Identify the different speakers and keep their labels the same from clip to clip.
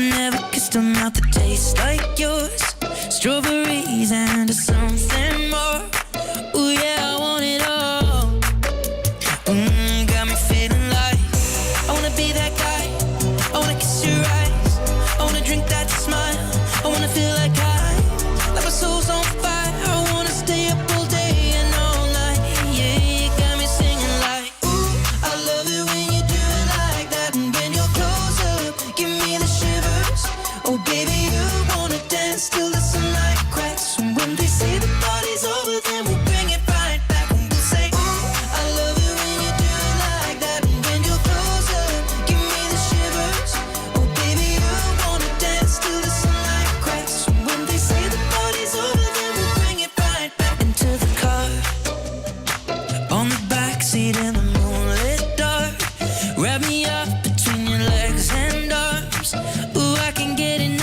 Speaker 1: never kissed a mouth that tastes like yours. Strawberries and something more. Ooh yeah, I want it all. Got me feeling like I wanna be that guy. I wanna kiss your eyes. I wanna drink that smile. I wanna feel like my soul's on fire. I wanna stay up all day and all night. Yeah, you got me singing like, ooh, I love it when you do it like that. And when you're close up, give me the shivers. Oh baby, you wanna dance till the sunlight cracks. And when they say the party's over, then we'll bring it right back. And we'll say, ooh, I love it when you do it like that. And when you're close up, give me the shivers. Oh baby, you wanna dance till the sunlight cracks. And when they say the party's over, then we'll bring it right back into the car. On the backseat in the moonlit dark. Wrap me up between your legs and arms. Ooh, I can get enough.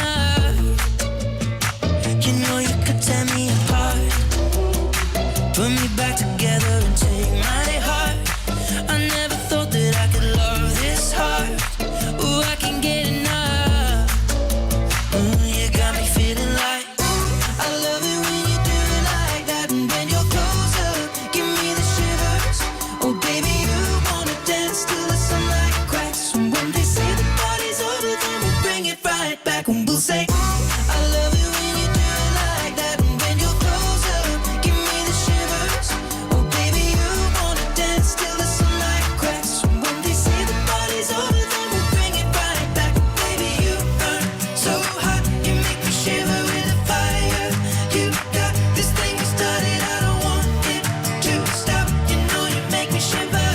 Speaker 1: You know you could tear me apart. Put me back together and take my heart. I never thought that I could love this hard. Ooh, I can get enough. Ooh, you got me feeling like, ooh, I love it when you do it like that. And when you're close up, give me the shivers. Oh baby, you wanna dance till the sunlight cracks. And when they say the party's over, then we'll bring it right back. And we'll say, ooh, I love it when you do it like that. And when you're close up, give me the shivers. Oh baby, you wanna dance till the sunlight cracks. And when they say the party's over, then we'll bring it right back. Baby, you burn so hot, you make me shiver with a fire. You got this thing you started, I don't want it to stop. You know you make me shiver.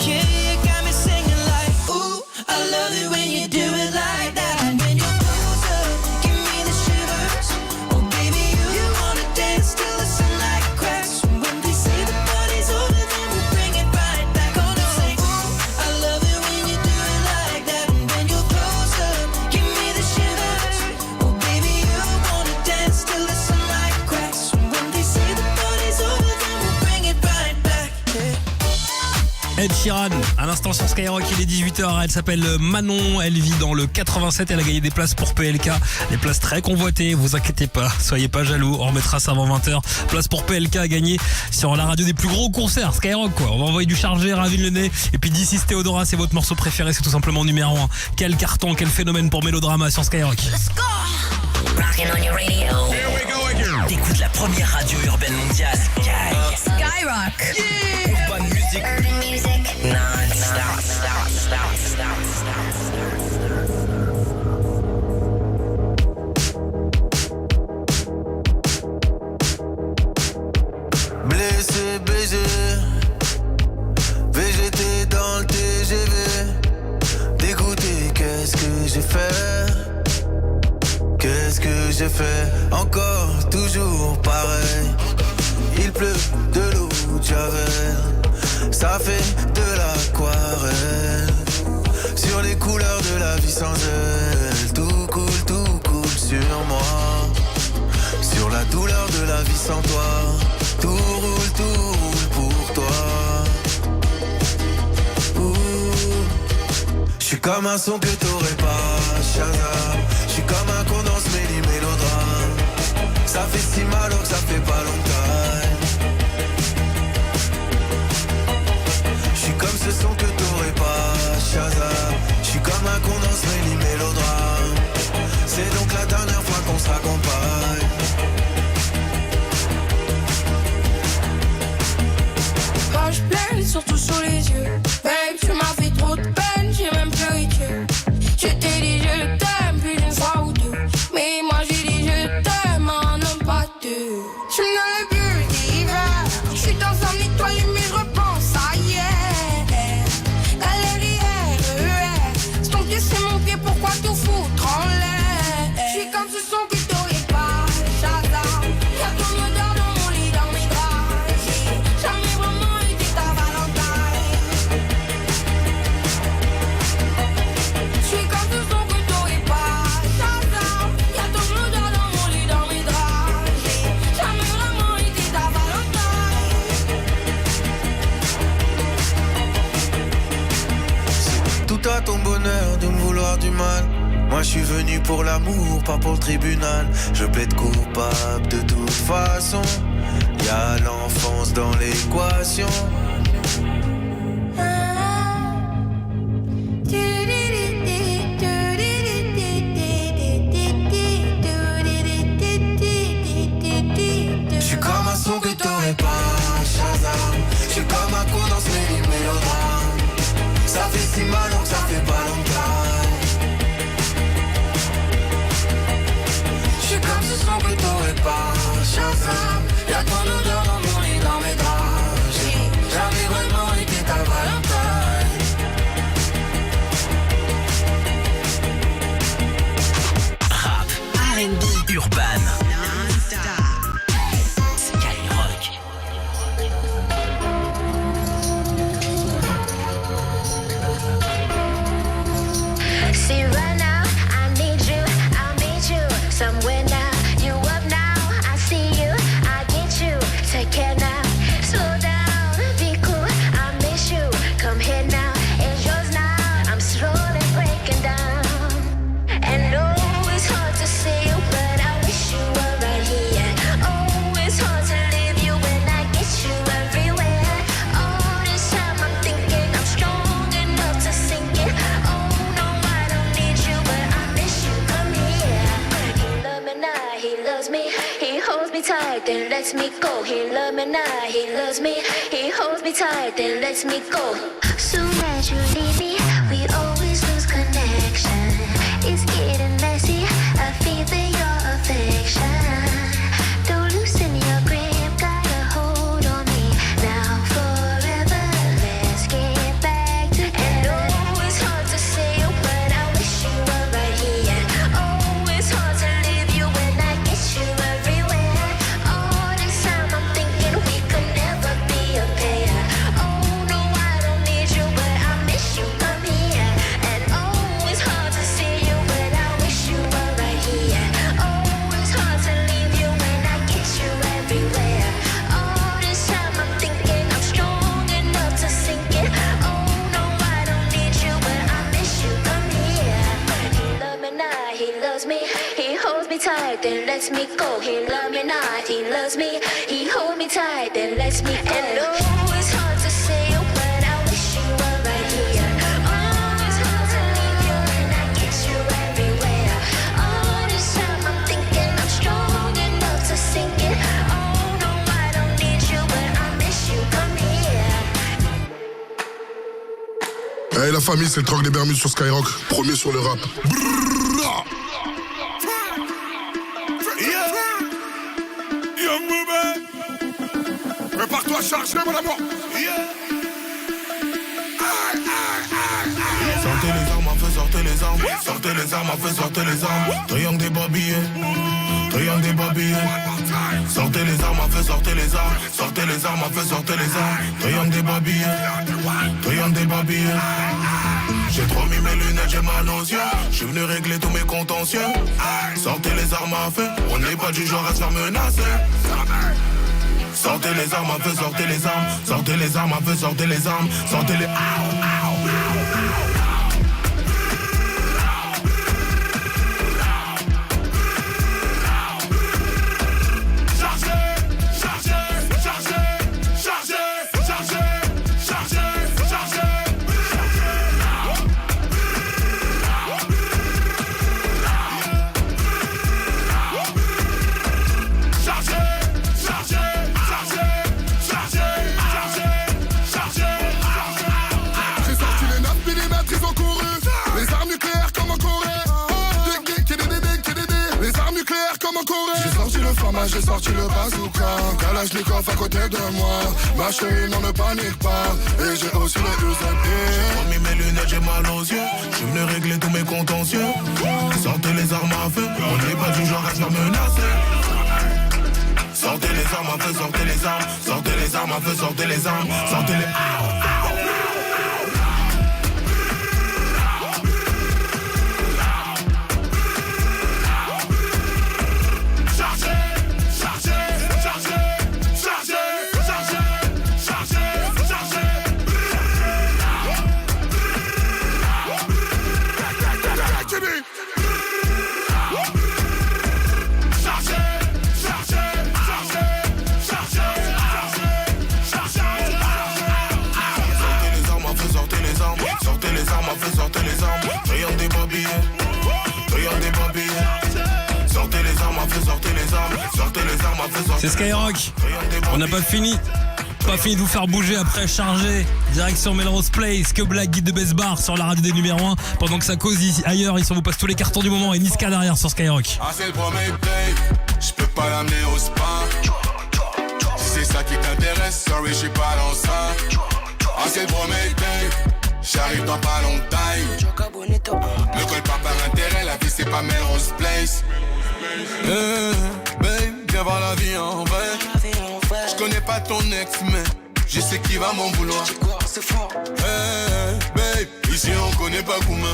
Speaker 1: Yeah, you got me singing like, ooh, I love it when you do it like that. And when you're close up, give me the shivers. Oh baby, you wanna dance till the sunlight cracks. And when they say the party's over, then we'll bring it right back. Oh no, say, ooh, I love it when you do it like that. And when you're close up, give me the shivers. Oh baby, you wanna dance till the sunlight cracks. And when they say the party's over, then we'll bring it right back. Yeah.
Speaker 2: Ed Sheeran, à l'instant sur Skyrock, il est 18h, elle s'appelle Manon, elle vit dans le 87, elle a gagné des places pour PLK, des places très convoitées, vous inquiétez pas, soyez pas jaloux, on remettra ça avant 20h, place pour PLK à gagner sur la radio des plus gros concerts, Skyrock quoi, on va envoyer du chargé, Ravine le nez, et puis d'ici Théodora, c'est votre morceau préféré, c'est tout simplement numéro 1, quel carton, quel phénomène pour Mélodrama sur Skyrock.
Speaker 3: Rockin' on your radio.
Speaker 4: Here we go again.
Speaker 3: T'écoutes la première radio urbaine mondiale.
Speaker 5: Skyrock.
Speaker 3: Urban music.
Speaker 5: Urban music.
Speaker 3: Non-stop.
Speaker 6: Blessé, baisé, VGT dans le TGV. Dégoûté, qu'est-ce que j'ai fait? Qu'est-ce que j'ai fait? Encore, toujours pareil. Il pleut de l'eau de Javel. Ça fait de l'aquarelle. Sur les couleurs de la vie sans elle. Tout coule sur moi. Sur la douleur de la vie sans toi. Tout roule pour toi. J'suis comme un son que t'aurais pas, Shazam. J'suis comme un condense mélodrame. Ça fait si mal alors que ça fait pas longtemps. J'suis comme ce son que t'aurais pas, Shazam. J'suis comme un condense mélodrame. C'est donc la dernière fois qu'on se raccompagne.
Speaker 7: Quand je pleure, surtout sur les yeux. Babe, tu m'as fait trop de peine, j'ai même pleuré Dieu. Je t'ai dit je t'aime plus d'une fois ou deux. Mais moi j'ai dit je t'aime en homme pas deux. Je suis dans le bus d'hiver. Je suis dans un étoile mais je repense à hier. Galerie RER. C'est ton pied, c'est mon pied, pourquoi tout foutre en l'air? Je suis comme ce son que t'aurais pas, Shazam. Y'a ton odeur dans mon lit, dans mes draps. J'ai jamais vraiment été ta Valentine. Je suis comme ce son que t'aurais pas, Shazam. Y'a ton odeur dans mon lit, dans mes draps. J'ai jamais vraiment été ta Valentine.
Speaker 6: Tout à ton bonheur de me vouloir du mal. Moi je suis venu pour l'amour, pas pour le tribunal. Je plaide coupable de toute façon. Y'a l'enfance dans l'équation. J'suis comme un son que t'aurais pas, Shazam. J'suis comme un coup dans ce mélodrame. Ça fait si mal donc ça fait pas longtemps. J'suis comme ce son que t'aurais pas, Shazam. Y'a ton odeur dans mon lit, dans mes draps. J'ai jamais vraiment été ta Valentine.
Speaker 3: Rap, R&B, urban. Skyrock.
Speaker 4: See right now, I need you, I'll meet you somewhere now. You up now, I see you, I get you. Take care now, slow down, be cool, I miss you. Come here now, it's yours now. I'm slowly breaking down. And oh, it's hard to see you, but I wish you were right here. Oh, it's hard to leave you when I get you everywhere. All this time I'm thinking I'm strong enough to sink it. Oh no, I don't need you, but I miss you. Come here. He loves me now, he loves me. He holds me tight, then lets me go. He loves me now, he loves me. He holds me tight, then lets me go. Soon as you leave me, we always lose connection. It's getting messy, I feel your affection. Don't loosen your grip, got a hold on me. Now forever, let's get back together. And oh, it's hard to say you, but I wish you were right here. Oh, it's hard to leave you when I get you everywhere. All this time I'm thinking we could never be a pair. Oh no, I don't need you, but I miss you. Come here. And oh, it's hard to see you, but I wish you were right here. Oh, it's hard to leave you when I get you everywhere. All this time I'm thinking I'm strong enough to sink it. Oh no, I don't need you, but I miss you. Come here. He loves me now, he loves me. He holds me tight, then lets me go. He loves me now, he loves me. He holds me tight, then lets me go. And oh, it's hard to say you, but I wish you were right here. Oh, it's hard to leave you when I get you everywhere. All this time I'm thinking I'm strong enough to sink it. Oh no, I don't need you, but I miss you. Come here.
Speaker 8: Hey la famille, c'est le troc des Bermudes sur Skyrock, premier sur le rap. Brrrra.
Speaker 9: Young Booba, prépare-toi, chargé mon amour.
Speaker 10: Sortez les armes, feu, sortez les armes. Sortez les armes, feu, sortez les armes. Triangle des babillés, triangle des babillés. Sortez les armes, feu, sortez les armes. Sortez les armes, feu, sortez les armes. Triangle des babillés, triangle des babillés. J'ai trop mis mes lunettes, j'ai mal aux yeux. J'suis venu régler tous mes contentieux. Sortez les armes à feu, on n'est pas du genre à se faire menacer. Sortez les armes à feu, sortez les armes. Sortez les armes à feu, sortez les armes. Sortez les...
Speaker 8: J'ai sorti le bazooka, Kalachnikov à côté de moi. Ma chérie, non ne panique pas. Et j'ai aussi le UZP.
Speaker 10: J'ai remis mes lunettes, j'ai mal aux yeux. J'suis venu régler tous mes contentieux. Sortez les armes à feu, on n'est pas du genre à se faire menacer. Sortez les armes à feu, sortez les armes. Sortez les armes à feu, sortez les armes. Sortez les... babillés. Triangle des babillés. Sortez les armes, à feu, sortez les armes. Sortez les armes, à feu, sortez.
Speaker 2: C'est Skyrock. On n'a pas fini. Pas fini de vous faire bouger après charger. Direction Melrose Place, que Black, guide de Best Bar sur la radio des numéros 1. Pendant que ça cause ici, ailleurs, ils vous passent tous les cartons du moment et Niska derrière sur Skyrock.
Speaker 6: Ah, c'est le premier babe, j'peux pas l'amener au spa. Si c'est ça qui t'intéresse, sorry, j'suis pas dans ça. Ah, c'est le premier babe, j'arrive dans pas longtemps. Me colle pas par intérêt, la vie c'est pas Melrose Place. Babe, viens voir la vie en vrai. J'connais pas ton ex, mais je sais qui va m'en vouloir. Babe, ici on connaît pas Gouma.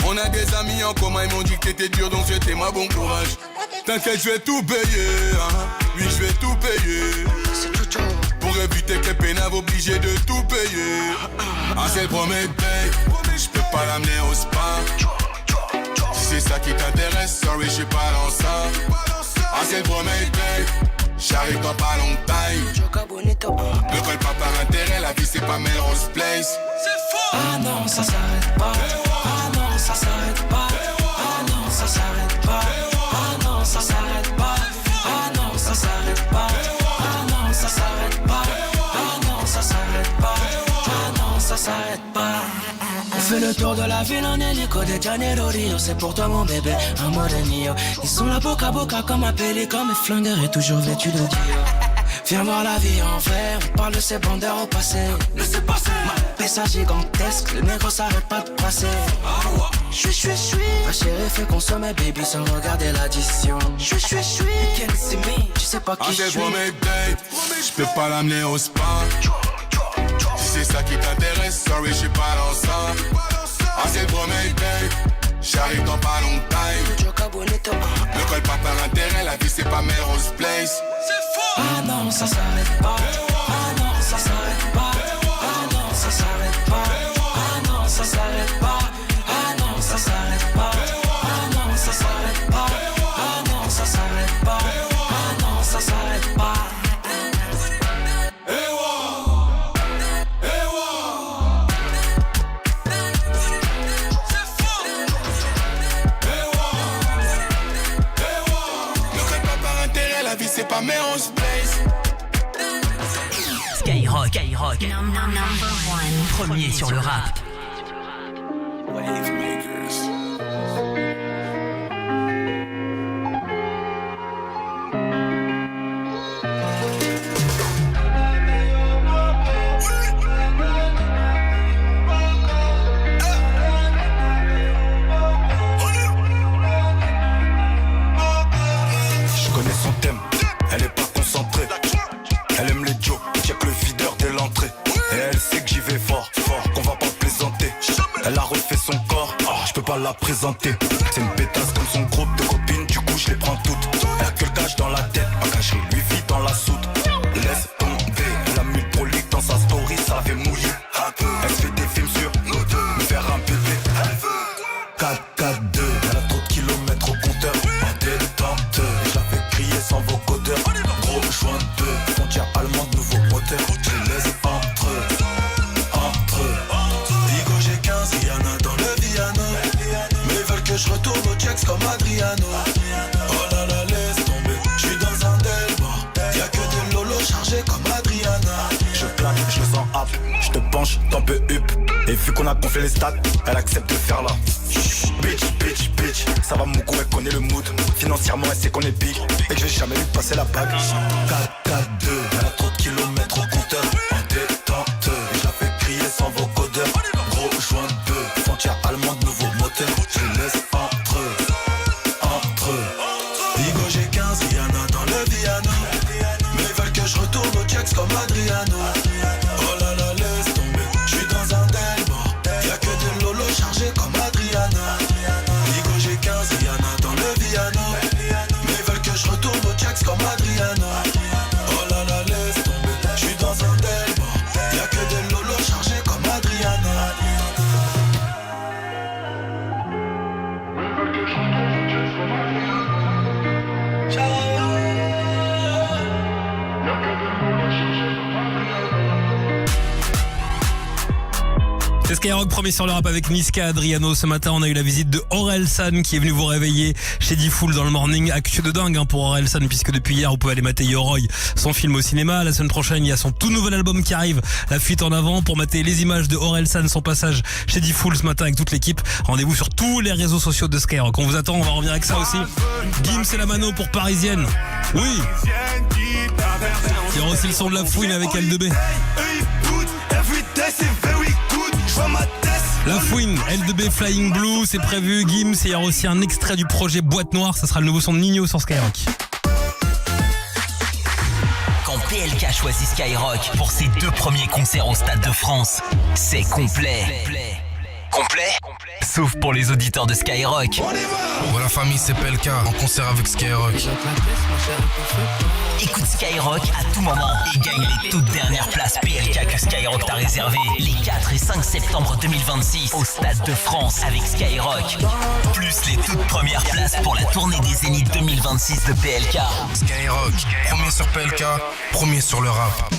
Speaker 6: On a des amis en commun, ils m'ont dit que t'étais dur, donc souhaitez-moi bon courage. T'inquiète, je vais tout payer, hein. Oui, je vais tout payer. Pour éviter que les pénaves obligés de tout payer. Ah, c'est le premier babe, j'peux pas l'amener au spa. Si c'est ça qui t'intéresse, sorry, j'suis pas dans ça. Ah, c'est le premier babe, j'arrive dans pas longtemps. Ne colle pas par intérêt, la vie c'est pas Melrose Place.
Speaker 1: Ah non, ça s'arrête pas. Ah non, ça s'arrête pas. Ah non, ça s'arrête pas. Ah non, ça s'arrête pas. Ah non, ça s'arrête pas. Ah non, ça s'arrête pas. Ah non, ça s'arrête pas. Ah non, ça s'arrête pas. On fait le tour de la ville en hélico de Janeiro Rio. C'est pour toi mon bébé, amore mio. Ils sont là boca à boca comme un pélican. Mes flingueurs est toujours vêtu de Dior. Viens voir la vie en vrai, on parle de ces bandeurs au passé. Laissez passer. Ma pessa gigantesque, le négro s'arrête pas de passer. Suis. Ma chérie fait consommer baby sans regarder l'addition. Suis. Can't see me, tu sais pas qui je suis.
Speaker 6: Babe, j'peux pas l'amener au spa. Si c'est ça qui t'intéresse, sorry, j'suis pas dans ça. Ah, c'est le premier babe, j'arrive dans pas longtemps. Ne colle pas par intérêt, la vie c'est pas Melrose Place.
Speaker 1: Ah non, ça s'arrête pas. Ah non, ça s'arrête pas. Ah non, ça s'arrête pas. Ah non, ça s'arrête pas. Ah non, ça s'arrête pas. Ah non, ça s'arrête pas. Ah non, ça s'arrête pas. Ah non, ça s'arrête pas.
Speaker 6: C'est pas Melrose Place.
Speaker 3: Skyrock, number one. Premier sur le rap.
Speaker 10: Je connais son thème. Elle est pas concentrée. Elle aime les jokes, check le videur dès l'entrée. Et elle sait que j'y vais fort, qu'on va pas plaisanter. Elle a refait son corps, je peux pas la présenter. C'est une pétasse comme son groupe de copines, du coup je les prends toutes. Elle a que le cache dans la tête, pas caché, lui vit dans la soute. Laisse tomber, elle a mis le prolique dans sa story, ça la fait mouiller. Elle se fait des films sur nous deux, me faire un bébé. 4-4-2, elle a trop de kilomètres au compteur. En détente, je la fais crier sans vocodeur. Gros joint de deux, frontière allemande, nouveau moteur. Je laisse entre eux. Digo j'ai 15, Rihanna dans le Viano. Mais ils veulent que je retourne au checks comme Adriano. Oh là là, laisse tomber, je suis dans un Delmore. Y'a que des lolos chargés comme Adriana. Je plaque, je le sens up, je te penche, t'en peux up. Et vu qu'on a gonflé les stats, elle accepte de faire là. Bitch, ça va mon coup, elle connaît le mood. Financièrement, elle sait qu'on est big et que j'ai jamais vu passer la bague. 4-4-2, elle a trop de kilomètres au compteur. En détente, je la fais crier sans vocodeur. Gros joint de deux, frontière allemande, nouveau moteur. Je laisse entre eux. Digo j'ai 15, Rihanna dans le Viano. Mais ils veulent que je retourne au checks comme Adriano. Oh là là, laisse tomber, je suis dans un Delmore. Y'a que des lolos chargés comme Adriana. Digo j'ai 15, Rihanna dans le Viano. Mais ils veulent que je retourne au checks comme Adriano. Oh là là, laisse tomber, je suis dans
Speaker 2: C'est Skyrock, premier sur le rap avec Niska Adriano. Ce matin, on a eu la visite de Orelsan qui est venu vous réveiller chez D-Fool dans le morning. Actu de dingue pour Orelsan, puisque depuis hier, vous pouvez aller mater Yoroi, son film au cinéma. La semaine prochaine, il y a son tout nouvel album qui arrive, La Fuite en avant. Pour mater les images de Orelsan, son passage chez D-Fool ce matin avec toute l'équipe, rendez-vous sur tous les réseaux sociaux de Skyrock. On vous attend, on va revenir avec ça aussi. Gims et la mano pour Parisienne. Oui. Il y aura aussi le son de La Fouine avec L2B. La Fouine, L2B Flying Blue, c'est prévu. Gims, et il y aura aussi un extrait du projet Boîte Noire. Ça sera le nouveau son de Nino sur Skyrock.
Speaker 11: Quand PLK choisit Skyrock pour ses 2 premiers concerts au Stade de France, c'est complet. Complet? Sauf pour les auditeurs de Skyrock.
Speaker 10: Voilà famille, c'est PLK en concert avec Skyrock.
Speaker 11: Écoute Skyrock à tout moment et gagne les toutes dernières places PLK que Skyrock t'a réservées les 4 et 5 septembre 2026 au Stade de France avec Skyrock. Plus les toutes premières places pour la tournée des Zénith 2026 de PLK.
Speaker 10: Skyrock, premier sur PLK, premier sur le rap.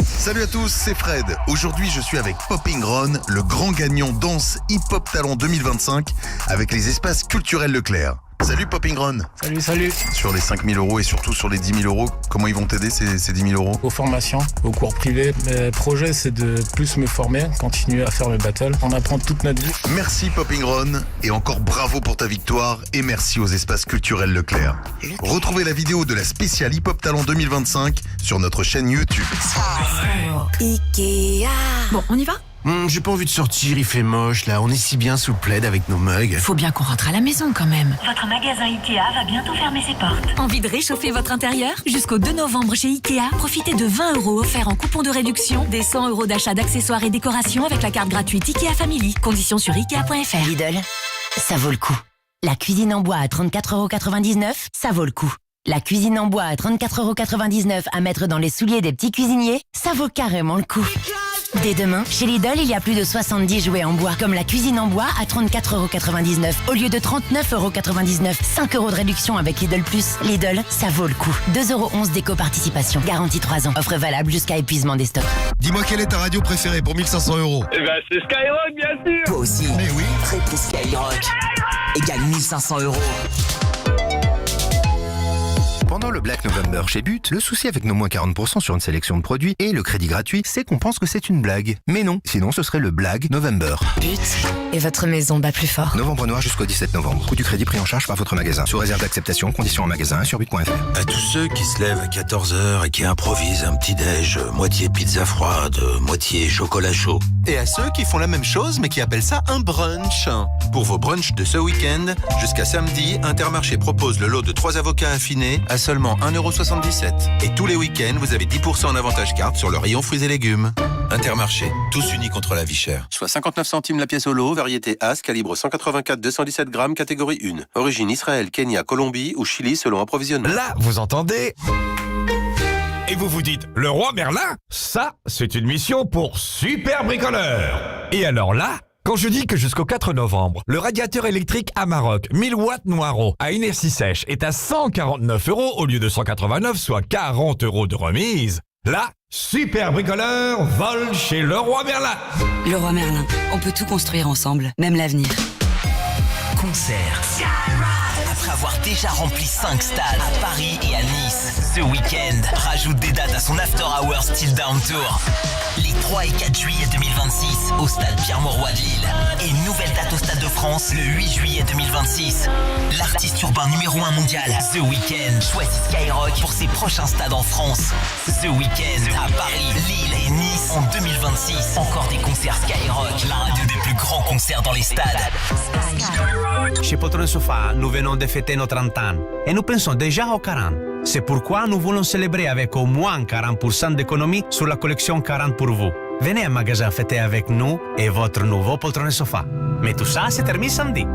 Speaker 12: Salut à tous, c'est Fred. Aujourd'hui, je suis avec Popping Ron, le grand gagnant danse hip-hop talent 2025 avec les espaces culturels Leclerc. Salut Popping Ron.
Speaker 13: Salut.
Speaker 12: Sur les 5 000 € et surtout sur les 10 000 €, comment ils vont t'aider ces 10 000 €?
Speaker 13: Aux formations, aux cours privés. Le projet, c'est de plus me former, continuer à faire le battle. On apprend toute notre vie.
Speaker 12: Merci Popping Ron et encore bravo pour ta victoire et merci aux espaces culturels Leclerc. Retrouvez la vidéo de la spéciale hip-hop talent 2025 sur notre chaîne YouTube.
Speaker 5: Ikea.
Speaker 14: Bon, on y va?
Speaker 15: J'ai pas envie de sortir, il fait moche là, on est si bien sous plaid avec nos mugs.
Speaker 14: Faut bien qu'on rentre à la maison quand même.
Speaker 3: Votre magasin Ikea va bientôt fermer ses portes.
Speaker 14: Envie de réchauffer votre intérieur? Jusqu'au 2 novembre chez Ikea, profitez de 20 € offerts en coupon de réduction, des 100 € d'achat d'accessoires et décorations avec la carte gratuite Ikea Family. Conditions sur Ikea.fr.
Speaker 16: Lidl, ça vaut le coup. La cuisine en bois à 34,99 €, ça vaut le coup. La cuisine en bois à 34,99 € à mettre dans les souliers des petits cuisiniers, ça vaut carrément le coup. Dès demain, chez Lidl, il y a plus de 70 jouets en bois, comme la cuisine en bois à 34,99 € au lieu de 39,99 €. 5 € de réduction avec Lidl Plus. Lidl, ça vaut le coup. 2,11 € d'éco-participation. Garantie 3 ans. Offre valable jusqu'à épuisement des stocks.
Speaker 12: Dis-moi quelle est ta radio préférée pour 1500 €?
Speaker 17: Eh ben c'est Skyrock bien sûr.
Speaker 11: Toi aussi.
Speaker 12: Mais oui.
Speaker 11: Triple Skyrock. Et gagne 1500 €.
Speaker 18: Pendant le Black November chez But, le souci avec nos moins 40% sur une sélection de produits et le crédit gratuit, c'est qu'on pense que c'est une blague. Mais non, sinon ce serait le Black November.
Speaker 16: But et votre maison bat plus fort.
Speaker 18: Novembre noir jusqu'au 17 novembre. Coût du crédit pris en charge par votre magasin. Sous réserve d'acceptation, conditions en magasin sur but.fr.
Speaker 19: À tous ceux qui se lèvent à 14h et qui improvisent un petit déj, moitié pizza froide, moitié chocolat chaud.
Speaker 20: Et à ceux qui font la même chose mais qui appellent ça un brunch. Pour vos brunchs de ce week-end, jusqu'à samedi, Intermarché propose le lot de 3 avocats affinés à seulement 1,77 €. Et tous les week-ends, vous avez 10% en avantage carte sur le rayon fruits et légumes. Intermarché, tous unis contre la vie chère. Soit 59 centimes la pièce au lot, variété As, calibre 184-217 grammes, catégorie 1. Origine Israël, Kenya, Colombie ou Chili selon approvisionnement.
Speaker 21: Là, vous entendez? Et vous vous dites, le roi Merlin? Ça, c'est une mission pour super bricoleurs. Et alors là, quand je dis que jusqu'au 4 novembre, le radiateur électrique Amarok 1000 watts Noireau à inertie sèche est à 149 € au lieu de 189, soit 40 € de remise, là, super bricoleur vole chez le roi Merlin.
Speaker 22: Le roi Merlin, on peut tout construire ensemble, même l'avenir.
Speaker 11: Concert. Après avoir déjà rempli 5 stades à Paris et à Nice, ce week-end rajoute des dates à son After Hours Still Down Tour. Les 3 et 4 juillet 2026 au stade Pierre-Mauroy de Lille. Et une nouvelle date au Stade de France le 8 juillet 2026. L'artiste urbain numéro 1 mondial, The Weeknd, choisit Skyrock pour ses prochains stades en France. The Weeknd à Paris, Lille et Nice en 2026. Encore des concerts Skyrock, l'un des plus grands concerts dans les stades.
Speaker 23: Chez Poltrone Sofa, nous venons de fêter nos 30 ans et nous pensons déjà aux 40. C'est pourquoi nous voulons célébrer avec au moins 40% d'économie sur la collection 40 pour vous. Venez à magasin fêter avec nous et votre nouveau Poltrone Sofa. Mais tout ça se termine samedi.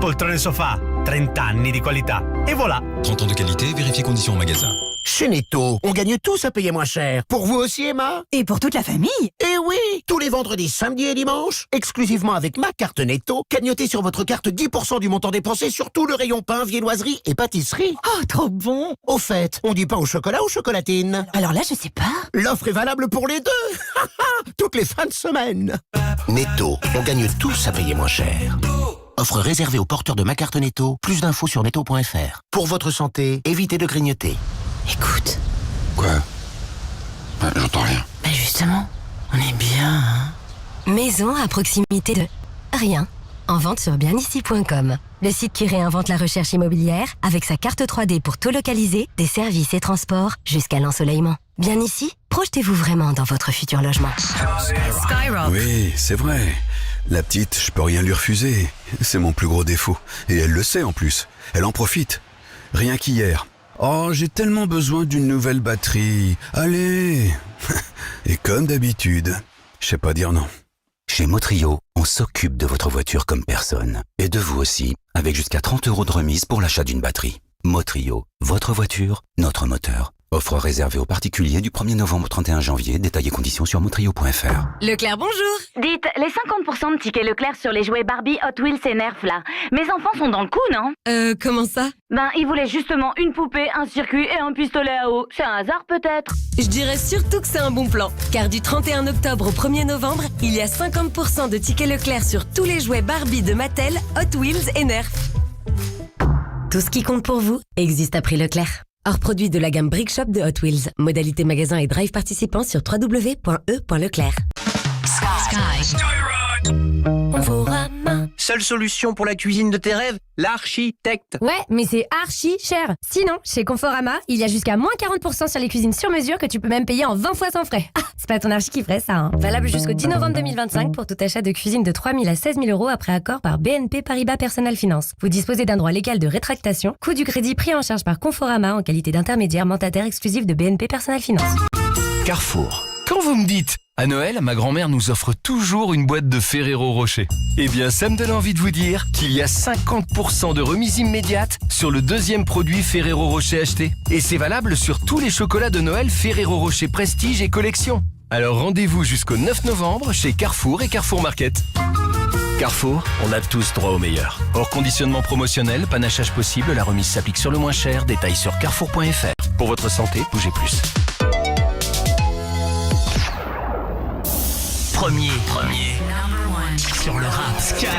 Speaker 23: Poltrone Sofa, 30 anni di qualità. Et voilà.
Speaker 24: 30 ans de qualité, vérifiez conditions en magasin.
Speaker 15: Chez Netto, on gagne tous à payer moins cher. Pour vous aussi, Emma?
Speaker 4: Et pour toute la famille?
Speaker 15: Eh oui! Tous les vendredis, samedis et dimanches, exclusivement avec ma carte Netto, cagnotez sur votre carte 10% du montant dépensé sur tout le rayon pain, viennoiserie et pâtisserie.
Speaker 4: Oh, trop bon!
Speaker 15: Au fait, on dit pain au chocolat ou chocolatine?
Speaker 4: Alors là, je sais pas.
Speaker 15: L'offre est valable pour les deux! Toutes les fins de semaine. Netto, on gagne tous à payer moins cher. Offre réservée aux porteurs de ma carte Netto. Plus d'infos sur netto.fr. Pour votre santé, évitez de grignoter.
Speaker 4: Écoute.
Speaker 7: Quoi? J'entends rien.
Speaker 4: Bah justement, on est bien, hein.
Speaker 9: Maison à proximité de rien. En vente sur bienici.com. Le site qui réinvente la recherche immobilière avec sa carte 3D pour tout localiser, des services et transports jusqu'à l'ensoleillement. Bien ici, projetez-vous vraiment dans votre futur logement.
Speaker 4: Skyrock.
Speaker 7: Oui, c'est vrai. La petite, je peux rien lui refuser. C'est mon plus gros défaut. Et elle le sait en plus. Elle en profite. Rien qu'hier. Oh, j'ai tellement besoin d'une nouvelle batterie. Allez. Et comme d'habitude, je sais pas dire non.
Speaker 24: Chez Motrio, on s'occupe de votre voiture comme personne. Et de vous aussi, avec jusqu'à 30 € de remise pour l'achat d'une batterie. Motrio, votre voiture, notre moteur. Offre réservée aux particuliers du 1er novembre au 31 janvier. Détails et conditions sur motrio.fr.
Speaker 14: Leclerc, bonjour. Dites, les 50% de tickets Leclerc sur les jouets Barbie, Hot Wheels et Nerf, là. Mes enfants sont dans le coup, non?
Speaker 9: Comment ça?
Speaker 14: Ben, ils voulaient justement une poupée, un circuit et un pistolet à eau. C'est un hasard, peut-être?
Speaker 9: Je dirais surtout que c'est un bon plan. Car du 31 octobre au 1er novembre, il y a 50% de tickets Leclerc sur tous les jouets Barbie de Mattel, Hot Wheels et Nerf. Tout ce qui compte pour vous existe à prix Leclerc. Hors produit de la gamme Brick Shop de Hot Wheels. Modalité magasin et drive participant sur www.e.leclerc.
Speaker 15: Seule solution pour la cuisine de tes rêves, l'architecte.
Speaker 25: Ouais, mais c'est archi cher. Sinon, chez Conforama, il y a jusqu'à moins 40% sur les cuisines sur mesure que tu peux même payer en 20 fois sans frais. Ah, c'est pas ton archi qui ferait ça, hein. Valable jusqu'au 10 novembre 2025 pour tout achat de cuisine de 3 000 à 16 000 € après accord par BNP Paribas Personal Finance. Vous disposez d'un droit légal de rétractation. Coût du crédit pris en charge par Conforama en qualité d'intermédiaire mandataire exclusif de BNP Personal Finance.
Speaker 26: Carrefour. Quand vous me dites à Noël, ma grand-mère nous offre toujours une boîte de Ferrero Rocher. Eh bien, ça me donne envie de vous dire qu'il y a 50% de remise immédiate sur le deuxième produit Ferrero Rocher acheté. Et c'est valable sur tous les chocolats de Noël Ferrero Rocher Prestige et Collection. Alors rendez-vous jusqu'au 9 novembre chez Carrefour et Carrefour Market. Carrefour, on a tous droit au meilleur. Hors conditionnement promotionnel, panachage possible, la remise s'applique sur le moins cher. Détails sur carrefour.fr. Pour votre santé, bougez plus.
Speaker 11: Premier sur le rap Skyrock.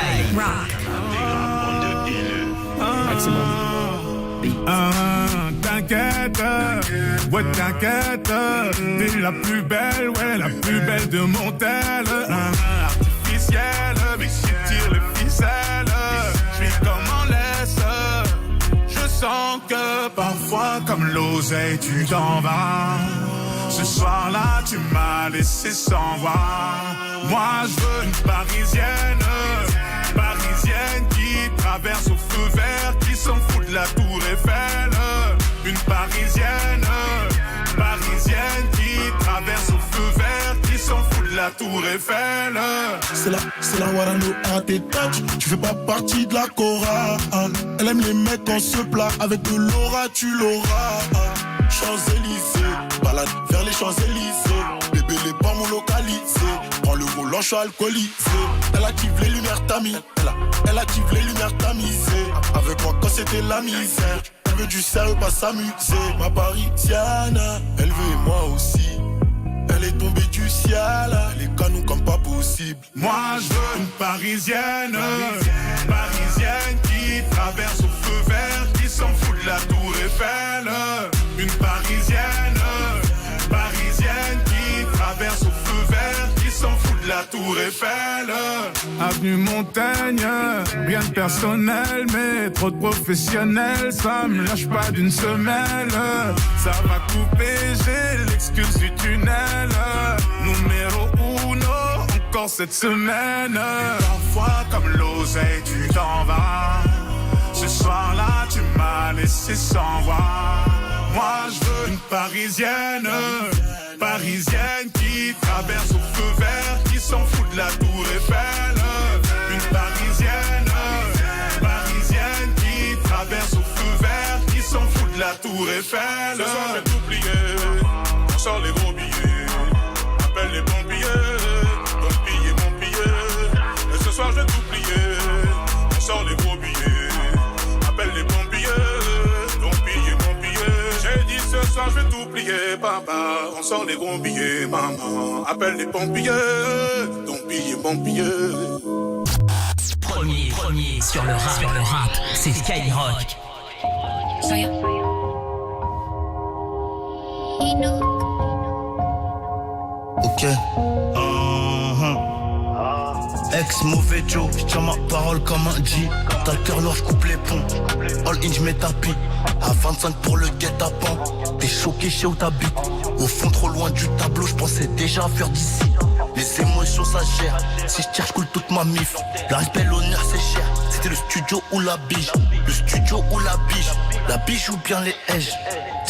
Speaker 10: T'inquiète, ouais t'inquiète, t'es la plus belle, ouais la plus belle de mon tel. Artificielle, mais si tire les ficelles, je suis comme en laisse. Je sens que parfois comme l'oseille tu t'en vas. Ce soir-là, tu m'as laissé sans voix. Moi, je veux une parisienne, parisienne qui traverse au feu vert, qui s'en fout de la tour Eiffel. Une parisienne, parisienne qui traverse au feu vert, qui s'en fout de la tour Eiffel.
Speaker 8: C'est la Warano à tes touch. Tu fais pas partie de la chorale. Elle aime les mecs en se plat. Avec de l'aura, tu l'auras. Champs-Élysées, balade vers les Champs-Élysées. Bébé, les pommes localisées. Prends le volant, je suis alcoolisé. Elle active les lumières tamies. Elle active les lumières tamisées. Avec moi quand c'était la misère. Elle veut du sérieux, pas s'amuser. Ma parisienne, elle veut moi aussi. Elle est tombée du ciel. Elle est canon comme pas possible.
Speaker 10: Moi je veux une parisienne, parisienne qui traverse au feu vert, qui s'en fout de la tour Eiffel. Une parisienne, parisienne qui traverse au feu vert, qui s'en fout de la tour Eiffel. Avenue Montaigne, rien de personnel, mais trop de professionnels, ça me lâche pas d'une semelle. Ça va couper, j'ai l'excuse du tunnel. Numéro uno, encore cette semaine. Parfois comme l'oseille, tu t'en vas. Ce soir-là, tu m'as laissé sans voix. Moi, je veux une parisienne, parisienne qui traverse au feu vert, qui s'en fout de la tour Eiffel. Une parisienne, parisienne qui traverse au feu vert, qui s'en fout de la tour Eiffel. sort les gros billets. Appelle les pompiers, donc piller mon billet. Et ce soir je vais tout plier. On sort les gros billets. Appelle les pompiers, donc piller mon billet. J'ai dit ce soir je vais tout plier, papa. On sort les gros billets, maman. Appelle les pompiers, donc piller mon billet.
Speaker 11: Premier sur le rap, c'est Skyrock.
Speaker 1: Ok. Ex-mauvais Joe, j'tiens ma parole comme un G. T'as le cœur lourd, j'coupe les ponts. All in, j'mets tapis. À 25 pour le guet-apens. T'es choqué chez où t'habites. Au fond, trop loin du tableau, j'pensais déjà à faire d'ici. Les émotions ça gère. Si j'tire, j'coule toute ma mif. Le respect, l'honneur, c'est cher. C'était le studio ou la bige. Le studio ou la bige. La bige ou bien les hedges.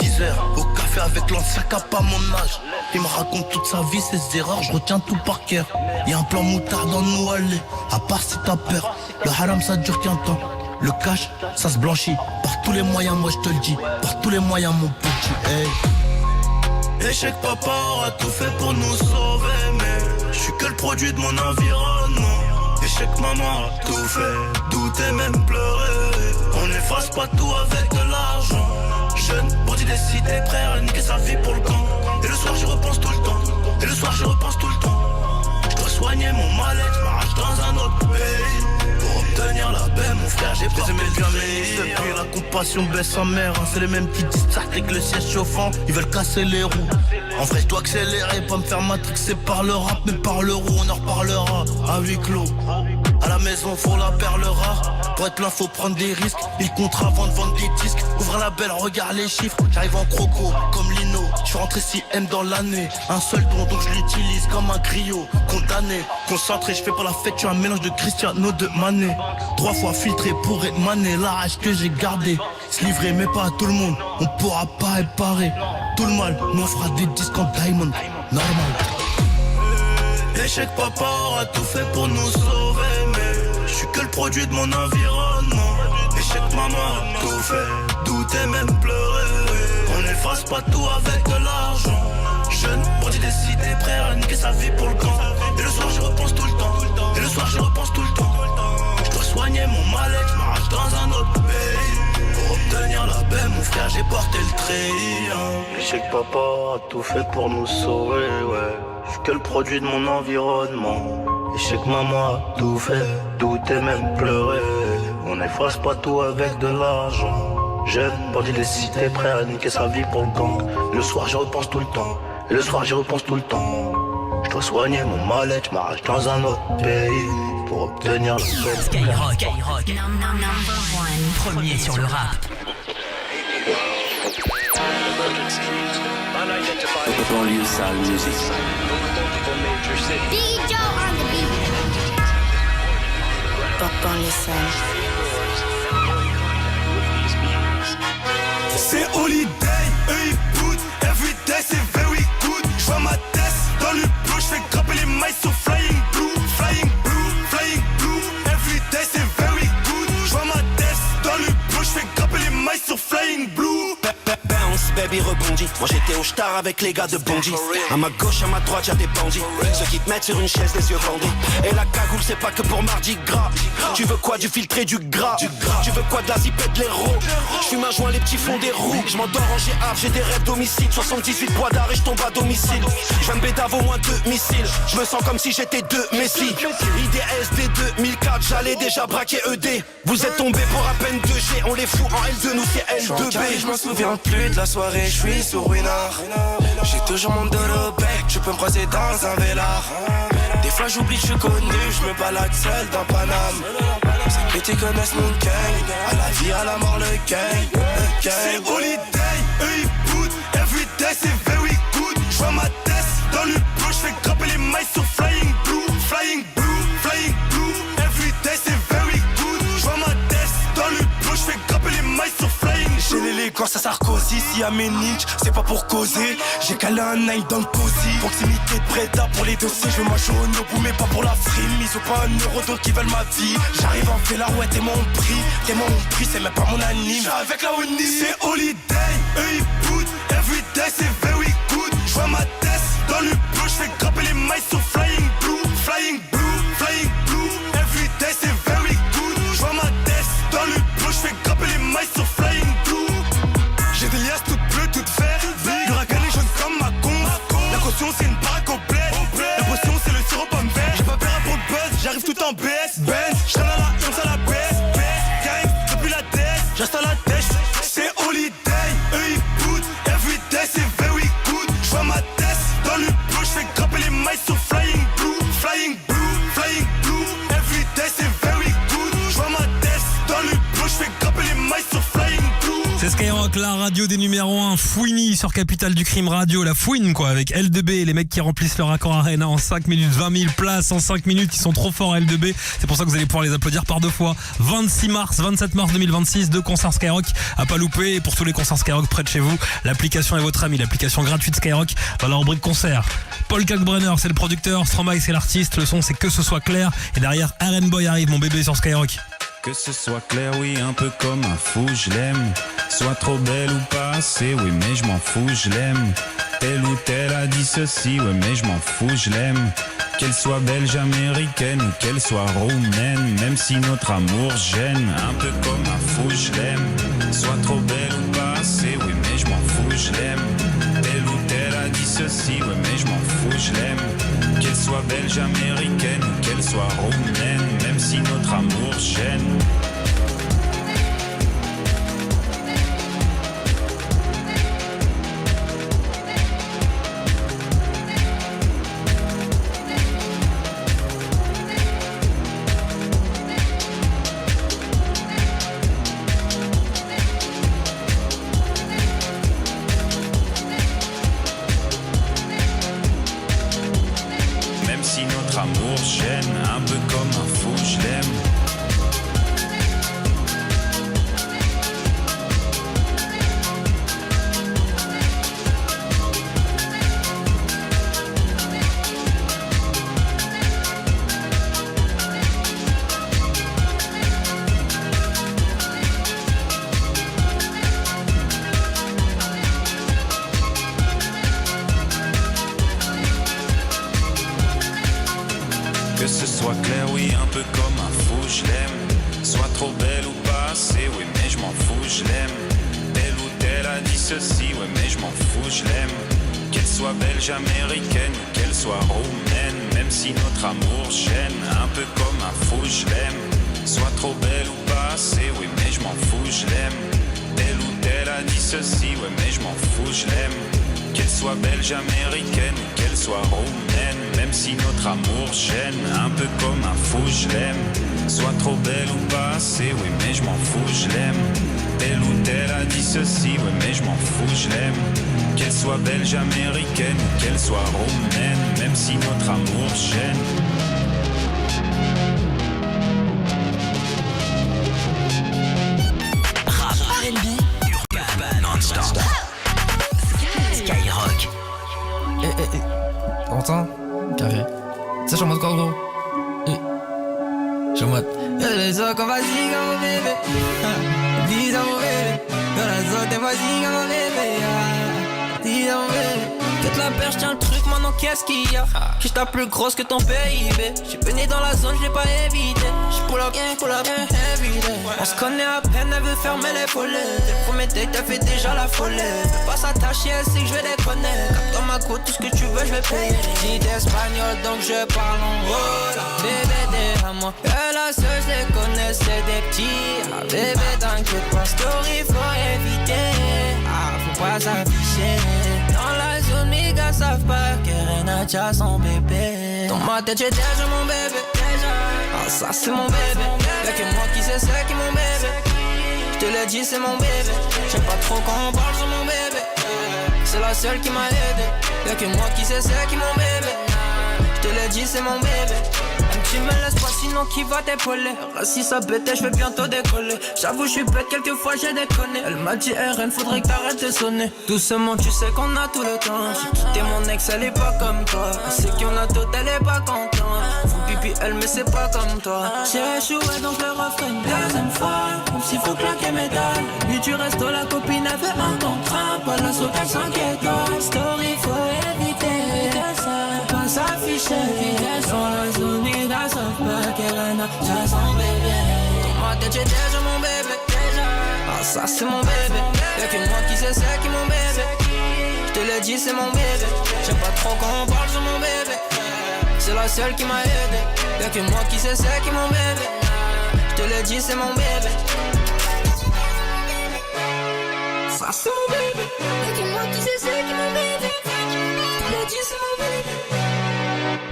Speaker 1: 10 heures au café avec l'ancien cap à mon âge. Il me raconte toute sa vie, ses erreurs, je retiens tout par cœur. Y'a un plan moutard dans nous aller, à part si t'as peur. Le haram ça dure qu'un temps, le cash ça se blanchit. Par tous les moyens, moi je te le dis, par tous les moyens mon petit. Hey. Échec papa aura tout fait pour nous sauver, mais je suis que le produit de mon environnement. Échec maman a tout fait, douter même pleurer. On n'efface pas tout avec de l'argent. Jeune, bandit des cités, prêt à niquer sa vie pour le camp. Et le soir j'y repense tout le temps. Et le soir j'y repense tout le temps. Je dois soigner mon mal-être, m'arrache dans un autre pays. Pour obtenir la paix, mon frère, j'ai porté le bien ministre. Depuis la compassion baisse sa mère, hein, c'est les mêmes qui distractent avec le siège chauffant. Ils veulent casser les roues. En vrai, je dois accélérer, pas me faire matrixer par le rap, mais par l'euro, on en reparlera à huis clos. À la maison, faut la perle rare. Pour être plein, faut prendre des risques. Ils comptent avant de vendre des disques. Ouvre la belle, regarde les chiffres. J'arrive en croco, comme Lino. Je suis rentré 6M dans l'année. Un seul don, donc je l'utilise comme un griot. Condamné, concentré, je fais pas la fête. Tu as un mélange de Cristiano de Mané. 3 fois filtré pour être mané. La rage que j'ai gardée. Se livrer, mais pas à tout le monde. On pourra pas réparer. Tout le mal m'offre des disques en diamond. Normal. Échec papa aura tout fait pour nous sauver, mais je suis que le produit de mon environnement. Échec maman a tout fait, douter même pleurer. On n'efface pas tout avec de l'argent. Jeune, bandit des cités, prêt à niquer sa vie pour le camp. Et le soir j'y repense tout le temps. Et le soir j'y repense tout le temps. Je dois soigner mon mal-être, je m'arrache dans un autre pays. Pour obtenir la paix, mon frère, j'ai porté le treillis. Échec papa a tout fait pour nous sauver, ouais. Je suis que le produit de mon environnement. Échec maman a tout fait, douter même pleurer. On n'efface pas tout avec de l'argent. Jeune, bandit des cités, prêt à niquer sa vie pour le camp. Le soir j'y repense tout le temps. Et le soir j'y repense tout le temps. Je dois soigner mon mal-être, je m'arrache dans un autre pays. Pour obtenir le
Speaker 11: Skyrock. Premier sur le rap.
Speaker 2: Banlieue sale music.
Speaker 3: DJ on the beat. Banlieue sale.
Speaker 1: C'est holiday, eux ils boutent. Everyday c'est very good. J'vois ma tête dans le bleu, j'fais grimper les mailles sur flying blue. Flying blue, flying blue. Everyday c'est very good. J'vois ma tête dans le bleu, j'fais grimper les mailles sur flying blue.
Speaker 2: Bounce, baby rebondit. Moi j'étais au star avec les gars de Bondy. À ma gauche, à ma droite, y'a des bandits. Ceux qui te mettent sur une chaise, les yeux bandés. Et la cagoule, c'est pas que pour Mardi Gras. Tu veux quoi, du filtré, du gras. Tu veux quoi, de la zipette, de l'héros. J'fume un joint, les petits font des roues. J'm'endors en GA, j'ai des rêves d'homicide. 78 poids d'arrêt, et j'tombe à domicile. J'viens de Bédave au moins 2 missiles. J'me sens comme si j'étais 2 Messi. IDSD 2004, j'allais déjà braquer ED. Vous êtes tombés pour à peine 2G. On les fout en L2, nous c'est L2B. J'me souviens plus de la soirée, j'suis sur Winard. J'ai toujours mon dos au bec, tu peux me croiser dans un vélard. Des fois j'oublie que je suis connu, je me balade seul dans Paname. C'est que tu connaisses mon gang, à la vie, à la mort, le gang.
Speaker 1: C'est holiday, eux ils boutent. Everyday c'est very good. J'vois ma tête dans le bleu, j'fais grimper les mailles sur flying blue. Flying blue, flying blue. Everyday c'est very good. J'vois ma tête dans le bleu, j'fais grimper les mailles sur flying blue.
Speaker 2: J'ai l'élégance à Sarkozy, si y'a mes ninjas, c'est pas pour causer. J'ai calé un nine dans le cosy. Proximité de Breda pour les dossiers, je veux ma jaune au bout mais pas pour la frime. Ils ont pas un euro donc ils veulent ma vie. J'arrive en fait la ouais, t'es mon prix, c'est même pas mon anime.
Speaker 1: J'suis avec la Oni. C'est holiday, eux ils boutent. Everyday c'est very good.
Speaker 10: J'vois ma tête dans le bleu, j'fais grimper les mailles sur Flying Blue. Flying Blue, Flying Blue. Every day c'est very good. J'vois ma tête dans le bleu, j'fais grimper les mailles sur Flying Blue. J'ai des liasses toutes bleues, toutes vertes. L'huracan est jaune comme ma con. La caution c'est une baraque complète. La potion c'est le sirop pomme vert. J'ai pas peur pour le buzz, j'arrive tout en BS. Benz, j'talala, on à la baisse. Gang, depuis la tête, j'installe la tête. C'est holiday, eux ils boutent. Every day c'est very good. J'vois ma tête dans le bleu, j'fais grimper les mailles sur Flying Blue. Flying Blue, Flying Blue. Every day c'est very good. J'vois ma tête dans le bleu, j'fais grimper les mailles sur Flying Blue.
Speaker 5: C'est Skyrock, la radio des numéros 1, Fouini sur Capital du Crime Radio, la fouine quoi, avec L2B, les mecs qui remplissent leur accord Arena en 5 minutes, 20 000 places en 5 minutes, ils sont trop forts L2B, c'est pour ça que vous allez pouvoir les applaudir par deux fois. 26 mars, 27 mars 2026, 2 concerts Skyrock à pas louper, et pour tous les concerts Skyrock près de chez vous, l'application est votre ami, l'application gratuite Skyrock dans la rubrique concert. Paul Kalkbrenner c'est le producteur, Stromae c'est l'artiste, le son c'est Que ce soit clair, et derrière Aaron Boy arrive, mon bébé sur Skyrock.
Speaker 6: Que ce soit clair, oui, un peu comme un fou, je l'aime. Soit trop belle ou pas assez, oui, mais je m'en fous, je l'aime. Telle ou telle a dit ceci, oui, mais je m'en fous, je l'aime. Qu'elle soit belge, américaine ou qu'elle soit roumaine, même si notre amour gêne, un peu comme un fou, je l'aime. Soit trop belle ou pas assez, oui, mais je m'en fous, je l'aime. Telle ou telle a dit ceci, oui, mais je m'en fous, je l'aime. Qu'elle soit belge, américaine ou qu'elle soit roumaine, même si notre amour gêne. Amour gêne, un peu comme un fou, je l'aime. Que ce soit clair, oui, un peu comme un fou, je l'aime. Soit trop belle ou pas assez, oui, mais je m'en fous, je l'aime. Telle ou telle a dit ceci, oui, mais je m'en fous, je l'aime. Qu'elle soit belge, américaine ou qu'elle soit roumaine, même si notre amour gêne, un peu comme un fou, je l'aime. Soit trop belle ou pas assez, oui, mais je m'en fous, je l'aime. Telle ou telle a dit ceci, oui, mais je m'en fous, je l'aime. Qu'elle soit belge, américaine ou qu'elle soit roumaine, même si notre amour gêne, un peu comme un fou, je l'aime. Soit trop belle ou pas assez, oui, mais je m'en fous, je l'aime. Telle ou telle a dit ceci, oui, mais je m'en fous, je l'aime. Qu'elle soit belge, américaine ou qu'elle soit roumaine, même si notre amour gêne.
Speaker 11: Rap, R&B, urbain, non-stop. Skyrock.
Speaker 12: T'entends? Carré. Ça, je suis en mode quoi, gros? Je suis en mode. Y'a les autres qu'on va zinger mon bébé. Dis à mon bébé. Y'a les autres, t'es vas-y, mon bébé. Dis à mon bébé. Faites la perche, tiens le truc, maintenant qu'est-ce qu'il y a? Que j't'appe plus grosse que ton PIB. J'suis venu dans la zone, j'l'ai pas évité. J'pull up, everyday. On se connaît à peine, elle veut fermer les volets. Dès le premier date, elle fait déjà la folie. Fais pas s'attacher, elle sait que j'vais déconner. Cap dans ma côte, tout ce que tu veux, j'vais payer. Dis d'espagnol, donc je parle en rôle. Bébé, t'es à moi. Et la seule, j'les connais, c'est des petits. Ah, bébé, t'inquiète pas, story, faut éviter. Ah, faut pas s'afficher. Dans la zone, mes gars savent pas que Renacha son bébé. Dans ma tête, j'ai déjà mon bébé. Ah, ça, c'est mon bébé. Y'a que moi qui sais c'est qui mon bébé. J'te l'ai dit, c'est mon bébé. J'aime pas trop quand on parle sur mon bébé. C'est la seule qui m'a aidé. Y'a que moi qui sais c'est qui mon bébé. J'te l'ai dit, c'est mon bébé. Même tu me laisses pas, sinon qui va t'épauler? Si ça bête, je vais bientôt décoller. J'avoue, je suis bête, quelquefois j'ai déconné. Elle m'a dit, RN, faudrait que t'arrêtes de sonner. Doucement, tu sais qu'on a tout le temps. J'ai quitté mon ex, elle est pas comme toi. C'est qu'on a tout, elle est pas contente. Faut pipi, elle, mais c'est pas comme toi. J'ai échoué, donc je le refais une deuxième fois. On s'il faut claquer métal. Puis tu restes la copine avait un contrat. Pas la sauter 5 étoiles. Story, faut éviter ça. Pas s'afficher. Sur la zone, ça se peut qu'elle a ça sent bébé. Moi, t'es déjà mon bébé. Ah, ça c'est mon bébé. Y'a que moi qui sais c'est qui mon bébé. J'te l'ai dit, c'est mon bébé. J'aime pas trop quand on parle sur mon bébé. C'est la seule qui m'a aidé. Y'a que moi qui sais c'est qui mon bébé. J'te l'ai dit, c'est mon bébé. Ça c'est mon bébé. Y'a que moi qui sais c'est qui mon bébé. J'te l'ai dit, c'est mon bébé.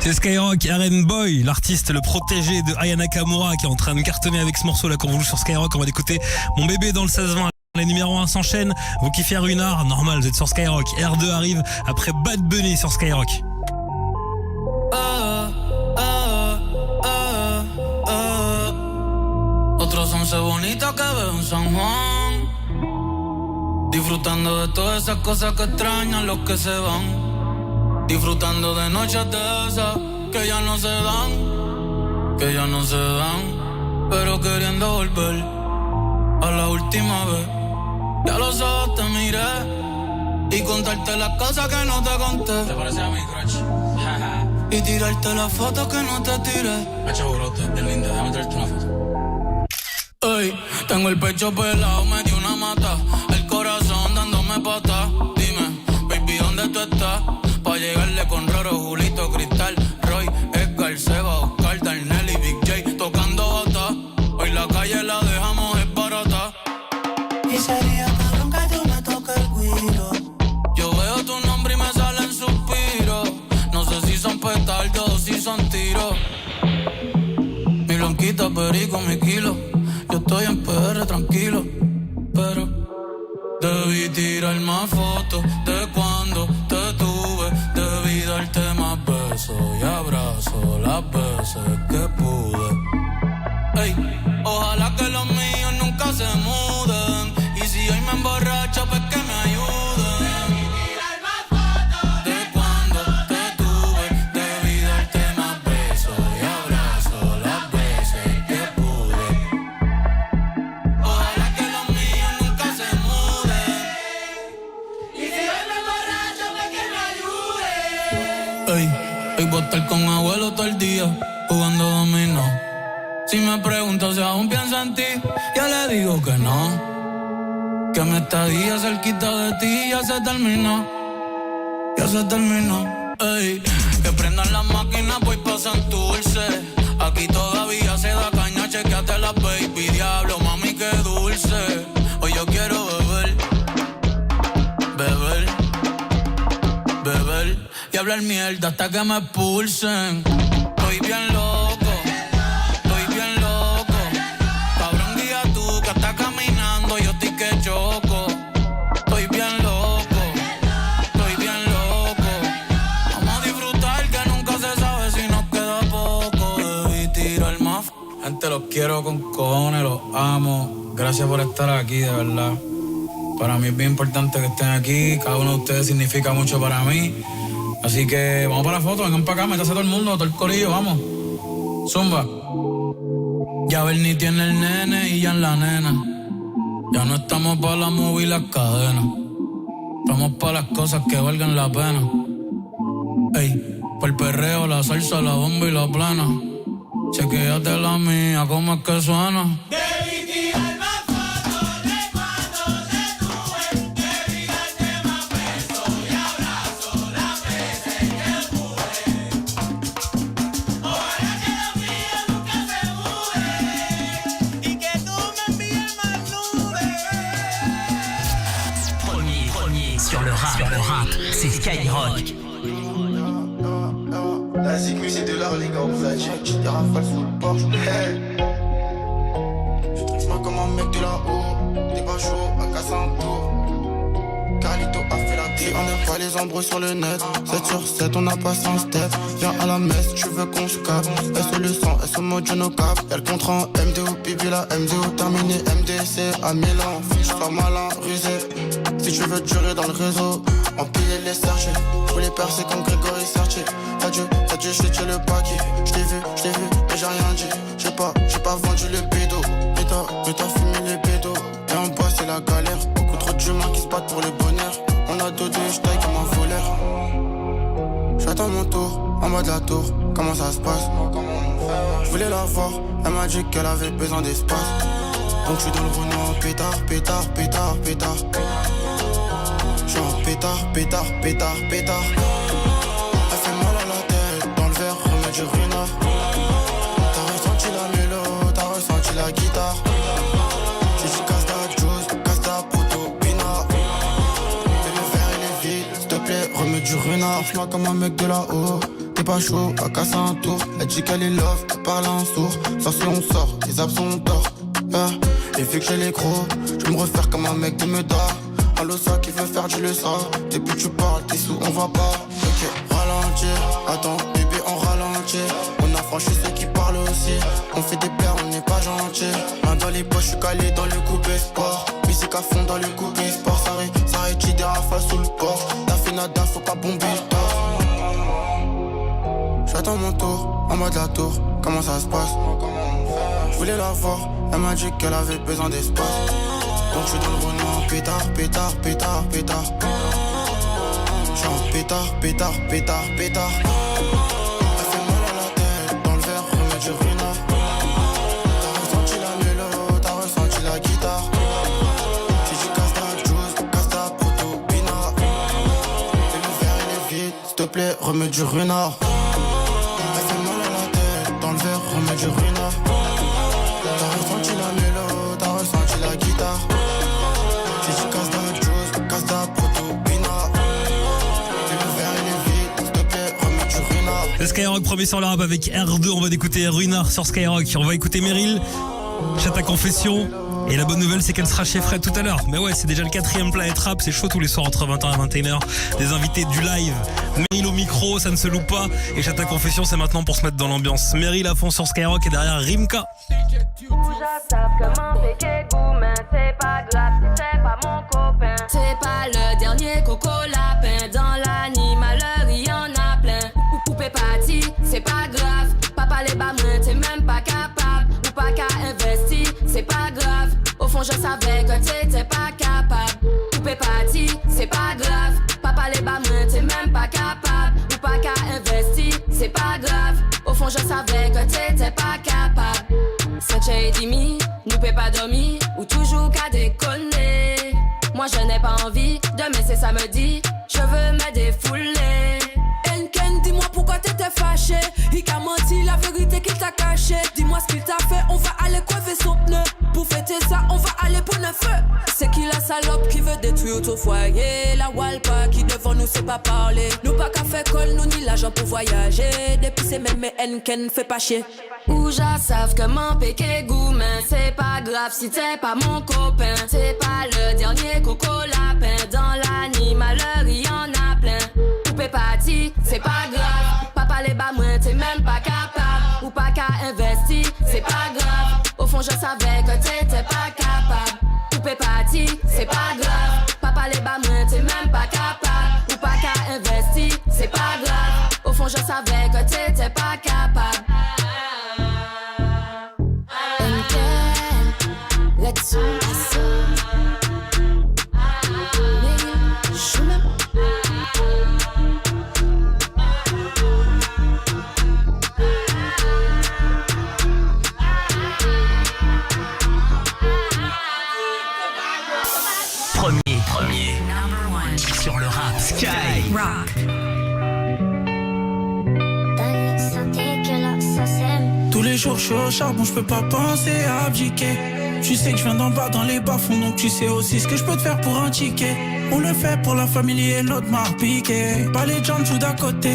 Speaker 5: C'est Skyrock, Aren Boy, l'artiste, le protégé de Aya Nakamura qui est en train de cartonner avec ce morceau là qu'on vous joue sur Skyrock. On va l'écouter. Mon bébé dans le 16-20. Les numéros 1 s'enchaînent. Vous kiffez Runard, normal, vous êtes sur Skyrock. R2 arrive après Bad Bunny sur Skyrock.
Speaker 12: Otros 11 bonitos que veo en San Juan, disfrutando de todas esas cosas que extrañan los que se van, disfrutando de noches de esas que ya no se dan, pero queriendo volver a la última vez. Ya los ojos te miré y contarte las cosas que no te conté. ¿Te parece a mi crush? Y tirarte las fotos que no te tiré. Hacho brote, el lindo, déjame traerte una foto. Ey, tengo el pecho pelado, me dio una mata. El corazón dándome patas. Dime, baby, ¿dónde tú estás? Pa' llegarle con Roro, Julito, Cristal, Roy, Edgar, Seba, Oscar, Darnell y Big J tocando bata. Hoy la calle la dejamos es barata. Y sería cabrón que tú me toques el guiro. Yo veo tu nombre y me salen suspiros. No sé si son petardos o si son tiros. Mi blanquita, perico, mi kilo. Yo estoy en PR tranquilo, pero debí tirar más fotos de cuando te tuve. Debí darte más besos y abrazos las veces que pude. Ey, ojalá que los míos nunca se muden. Y si hoy me emborracho, pues que me ayuden. Debí tirar más fotos de cuando te tuve. Debí darte más besos y abrazos las veces que pude. Ojalá que los míos nunca se muden. Y si hoy me emborracho, pues que me ayuden. Ey, hoy voy a estar con abuelo todo el día jugando dominó. Si me pregunto si aún pienso en ti, yo le digo que no. Que mi estadía cerquita de ti ya se terminó. Ya se terminó. Ey, que prendan las máquinas, voy pa' Santurce. Aquí todavía se da caña, chequeate la baby. Diablo, mami, qué dulce. Hoy yo quiero beber, beber, beber y hablar mierda hasta que me expulsen. Estoy bien loco. Choco, estoy bien loco, vamos a disfrutar que nunca se sabe si nos queda poco. Debí tirar más. Gente, los quiero con cojones, los amo. Gracias por estar aquí, de verdad. Para mí es bien importante que estén aquí. Cada uno de ustedes significa mucho para mí. Así que vamos para la foto, vengan para acá, métase todo el mundo, todo el corillo, vamos. Zumba. Ya Bernie tiene el nene y ya en la nena. Ya no estamos pa' la movie y las cadenas. Estamos pa' las cosas que valgan la pena. Ey, pa' el perreo, la salsa, la bomba y la plana. Chequéate la mía, cómo es que suena. Debí tirar más fotos de cuando te tuve. Debí darte más besos y abrazos las veces que pude. Ojalá que los míos nunca se muden. Y que tú me envíes más nubes.
Speaker 11: Premier sur le rap, c'est Skyrock.
Speaker 13: La zig c'est de l'art les gars, on va check, des rafales sous le Porsche. Hey. Je comme un mec de là-haut, t'es pas chaud, à casser un tour. Carlito a fait la clé, on n'aime pas les embrouilles sur le net. 7 sur 7, on a passé un step. Viens à la messe, tu veux qu'on se capte. S le sang, S au mode no cap. Y'a le contrat en MDO, pipi la MDO terminé, MDC à Milan. Je sois malin, rusé. Si tu veux durer dans le réseau, empiler les sergés. Faut les percer comme Grégory Sartier. Adieu, j'ai tué le paquet. J't'ai vu, mais j'ai rien dit. J'ai pas vendu le bédo. Mais t'as fumé les bédos. la galère. Beaucoup trop d'humains qui se battent pour le bonheur. On a dodé, j'taille comme un voleur. J'attends mon tour, en bas de la tour, comment ça se passe? Je voulais la voir, elle m'a dit qu'elle avait besoin d'espace. Donc je suis dans le Renault, pétard, pétard, pétard, pétard. J'suis en pétard, pétard, pétard, pétard. Elle fait mal à la tête, dans le verre, remets du ruinard. T'as ressenti la mélo, t'as ressenti la guitare. J'ai dit casse ta juice, casse ta poteau, pinard. Et le verre il est vide, s'il te plaît, remets du ruinard. J'm'en comme un mec de là-haut. T'es pas chaud, à casser un tour. Elle dit qu'elle est love, elle parle en sourd. Ça si on sort, les absents d'or. Et vu que j'ai les crocs, je me refaire comme un mec de Meda. Allo ça qui veut faire du leçon. Depuis tu parles, t'es sous, on va pas. Ok, ralentir, attends bébé on ralentit. On a franchi ceux qui parlent aussi. On fait des paires, on n'est pas gentil. Main dans les poches, je suis calé dans le coupé sport. Musique à fond dans le coupé sport. Ça rétire des rafales sous le port. T'as fait nada, faut pas bomber le tort. J'attends mon tour, en mode la tour, comment ça se passe? Je voulais la voir, elle m'a dit qu'elle avait besoin d'espace. Donc je suis dans le Renault, pétard, pétard, pétard, pétard. J'suis en pétard, pétard, pétard, pétard. Elle fait mal à la tête, dans le verre, remets du ruinard. T'as ressenti la mélo, t'as ressenti la guitare. J'ai dit casse ta juice, casse ta poteau, pinard. Et le verre il est vide, s'il te plaît, remets du ruinard. Elle fait mal à la tête, dans le verre, remets du ruinard. T'as ressenti la mélo, t'as ressenti la guitare. J'ai dit casse ta juice, casse ta poteau, pinard. Et le verre il est vide, s'il te plaît, remets du ruinard.
Speaker 5: Le Skyrock premier sur le rap avec R2, on va écouter Ruinard sur Skyrock. On va écouter Meryl, Chat à confession. Et la bonne nouvelle c'est qu'elle sera chez Fred tout à l'heure. Mais ouais, c'est déjà le 4e Planète Rap, c'est chaud tous les soirs entre 20h et 21h. Des invités, du live, Meryl au micro, ça ne se loupe pas. Et Chat à confession c'est maintenant pour se mettre dans l'ambiance. Meryl à fond sur Skyrock et derrière Rimka.
Speaker 16: C'est pas grave si c'est pas mon copain. C'est pas le dernier coco lapin. Dans l'animaleur il y en a plein. Ou poupée party, c'est pas grave. Papa les bas moins, t'es même pas capable. Ou pas qu'à investir, c'est pas grave. Au fond je savais que t'étais pas capable. Poupée party, c'est pas grave. Papa les bas moins, t'es même pas capable. Ou pas qu'à investir, c'est pas grave. Au fond je savais que t'étais pas capable. C'est Dimi, nous peut pas dormir. Ou toujours qu'à déconner. Moi je n'ai pas envie de me laisser samedi. Je veux me défouler. Enken, dis-moi pourquoi t'étais fâché. Il t'a menti la vérité qu'il t'a caché. Dis-moi ce qu'il t'a fait, on va aller coiffer son pneu. Pour fêter ça, on va aller pour le feu. C'est qui la salope qui veut détruire ton foyer? La Walpa qui devant nous sait pas parler. Nous pas qu'à faire colle, nous ni l'argent pour voyager. Depuis c'est même Enken, fait pas chier. Ouja savent que mon péché gourmand. C'est pas grave si t'es pas mon copain. C'est pas le dernier coco lapin. Dans l'animaleur il y en a plein. Poupée party, c'est pas grave. Papa les bas moins, t'es même pas capable. Ou pas qu'à investir, c'est pas grave. Au fond je savais que t'étais pas capable. Poupée party, c'est pas grave. Papa les bas moins, t'es même pas capable. Ou pas qu'à investir, c'est pas grave. Au fond je savais que t'étais pas capable. Let's go.
Speaker 11: Premier. Sur le rap. Sky Rock.
Speaker 12: Tous les jours je suis au charbon, je peux pas penser à abdiquer. Tu sais que je viens d'en bas dans les bas-fonds, donc tu sais aussi ce que je peux te faire pour un ticket. On le fait pour la famille et notre marque piqué. Pas les gens tout d'à côté.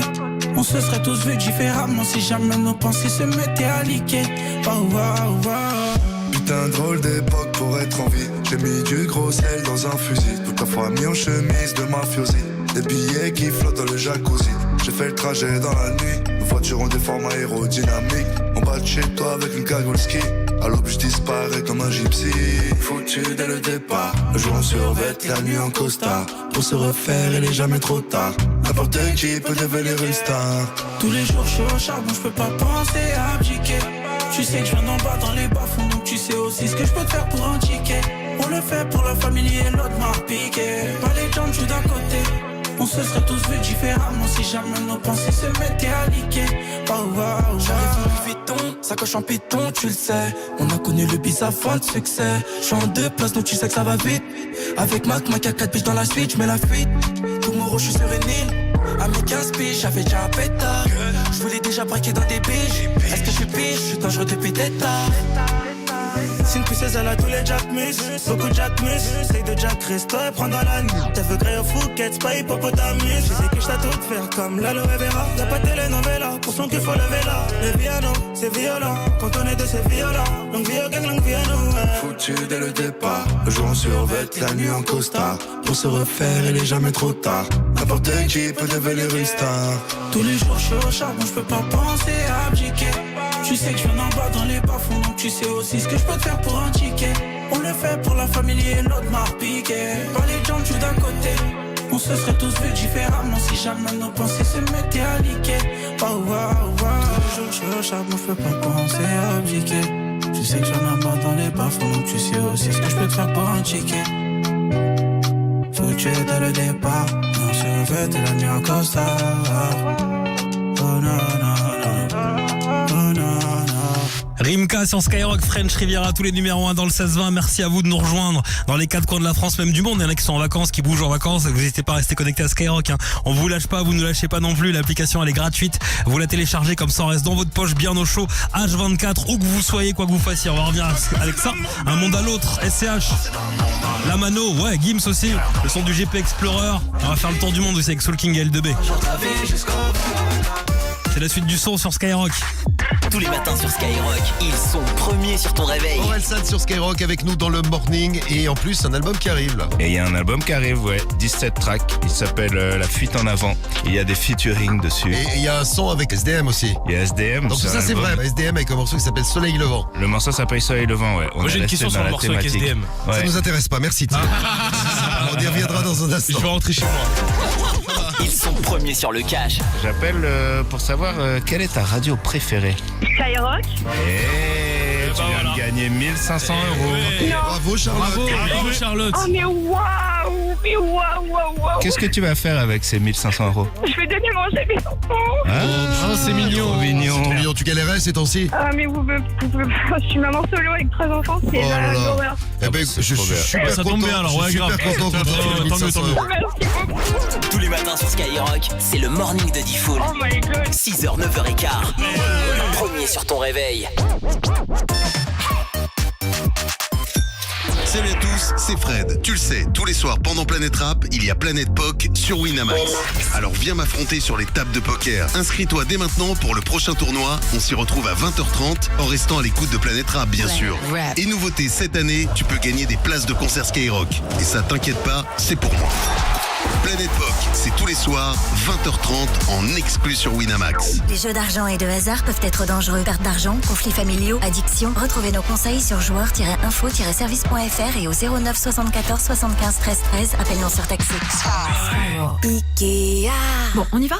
Speaker 12: On se serait tous vus différemment si jamais nos pensées se mettaient à liquer. Oh, wow, wow.
Speaker 17: Putain drôle d'époque pour être en vie. J'ai mis du gros sel dans un fusil. Toute la fois mis en chemise de mafiosi. Des billets qui flottent dans le jacuzzi. J'ai fait le trajet dans la nuit. Nos voitures ont des formes aérodynamiques. En bas de chez toi avec une cagoule ski. À l'aube je disparais comme un gypsy. Foutu dès le départ. Le jour en survêt, la nuit en costard. Pour se refaire il est jamais trop tard. N'importe qui peut devenir une star.
Speaker 12: Tous les jours je suis au charbon, je peux pas penser à abdiquer. Tu sais que je viens d'en bas dans les bas-fonds, donc tu sais aussi ce que je peux te faire pour un ticket. On le le fait pour la famille et l'autre m'a piqué. Pas les jambes, je suis d'un côté. On se serait tous vus différemment si jamais nos pensées se mettaient à liquer. J'arrive en Louis Vuitton, sacoche en python, tu le sais. On a connu le bis avant de succès. J'suis en 2 places, donc tu sais que ça va vite. Avec Mac, a 4 piges dans la suite, j'mets la fuite. Tout mon rouge, j'suis sur une île. À mes 15 piges, j'avais déjà un pétard. J'voulais déjà braquer dans des biches. Est-ce que j'suis pige? J'suis dangereux depuis des tard. C'est une puceuse, elle a tous les Jack Mus. Beaucoup de Jack Mus. Essaye de Jack Resto et prendre la nuit. T'as vu créer Fouquet, c'est pas hippopotamus. Je sais que j't'a tout faire comme l'aloe vera. Y'a pas de telenovela, pour son qu'il faut lever là. Le piano, c'est violent. Quand on est deux, c'est violent. Longue vie au gang, longue vie à nous.
Speaker 17: Foutu dès le départ. Le jour en survêt, la nuit en costard. Pour se refaire, il est jamais trop tard. N'importe qui peut devenir une star.
Speaker 12: Tous les jours, j'suis au charbon, j'peux pas penser à abdiquer. Tu sais que je viens d'en bas dans les bas-fonds, donc tu sais aussi ce que je peux te faire pour un ticket. On le fait pour la famille et l'autre m'a piqué. Pas les jambes, je suis d'un côté. On se serait tous vus différemment si jamais nos pensées se mettaient à liquer. Tous les jours, je suis au charbon, je peux pas penser à abdiquer. Tu sais que je viens d'en bas dans les bas-fonds, donc tu sais aussi ce que je peux te faire pour un ticket. Foutu dès le départ, on se revêt et la nuit en costard. Oh non, non, non.
Speaker 5: Rimka sur Skyrock, French Riviera, tous les numéros 1 dans le 16-20. Merci à vous de nous rejoindre dans les 4 coins de la France, même du monde. Il y en a qui sont en vacances, qui bougent en vacances. Vous n'hésitez pas à rester connectés à Skyrock. On vous lâche pas, vous ne lâchez pas non plus. L'application, elle est gratuite. Vous la téléchargez comme ça, on reste dans votre poche, bien au chaud, H24, où que vous soyez, quoi que vous fassiez. On va revenir avec ça. Un monde à l'autre, SCH. La Mano, ouais, Gims aussi. Le son du GP Explorer. On va faire le tour du monde aussi avec Soul King et L2B. C'est la suite du son sur Skyrock.
Speaker 11: Tous les matins sur Skyrock, ils sont premiers sur ton réveil.
Speaker 18: Orelsan sur Skyrock avec nous dans le morning et en plus un album qui arrive là.
Speaker 6: Et il y a un album qui arrive, ouais, 17 tracks. Il s'appelle La Fuite en Avant. Il y a des featuring dessus.
Speaker 18: Et il y a un son avec SDM aussi.
Speaker 6: Il y a SDM.
Speaker 18: Donc tout ça c'est vrai. SDM avec un morceau qui s'appelle Soleil Levant.
Speaker 6: Le morceau s'appelle Soleil Levant, ouais.
Speaker 5: Moi j'ai une question sur le morceau avec SDM.
Speaker 18: Ouais. Ça nous intéresse pas, merci. On y reviendra dans un instant.
Speaker 5: Je vais rentrer chez moi.
Speaker 11: Ils sont premiers sur le cash.
Speaker 6: J'appelle pour savoir quelle est ta radio préférée.
Speaker 19: Skyrock.
Speaker 6: Et tu viens de gagner 1500 €.
Speaker 18: Bravo Charlotte.
Speaker 5: Bravo Charlotte.
Speaker 19: Oh mais waouh.
Speaker 6: Qu'est-ce que tu vas faire avec ces 1500 €?
Speaker 19: Je vais donner manger à mes enfants.
Speaker 6: Ah,
Speaker 5: c'est mignon.
Speaker 6: Trop mignon.
Speaker 18: C'est trop mignon. Tu galérais ces temps-ci?
Speaker 19: Ah mais je suis maman solo avec 3 enfants, c'est l'horreur.
Speaker 18: Eh ben, je suis super
Speaker 5: ça
Speaker 18: content.
Speaker 5: tombe bien alors, ouais,
Speaker 18: super
Speaker 5: grave.
Speaker 18: content qu'on t'ait fait 1500 €.
Speaker 19: Merci beaucoup.
Speaker 11: Tous les matins sur Skyrock, c'est le morning de Diffoul.
Speaker 19: Oh my god.
Speaker 11: 6h, 9h15. Premier sur ton réveil.
Speaker 20: Salut à tous, c'est Fred. Tu le sais, tous les soirs pendant Planète Rap, il y a Planète Poc sur Winamax. Alors viens m'affronter sur les tables de poker. Inscris-toi dès maintenant pour le prochain tournoi. On s'y retrouve à 20h30 en restant à l'écoute de Planète Rap, bien sûr. Et nouveauté cette année, tu peux gagner des places de concert Skyrock. Et ça t'inquiète pas, c'est pour moi. Planète Poc, c'est tous les soirs, 20h30 en exclu sur Winamax.
Speaker 21: Les jeux d'argent et de hasard peuvent être dangereux. Perte d'argent, conflits familiaux, addiction. Retrouvez nos conseils sur joueurs-info-service.fr et au 09 74 75 13 13. Appel non surtaxé. Ikea.
Speaker 14: Bon, on y va ?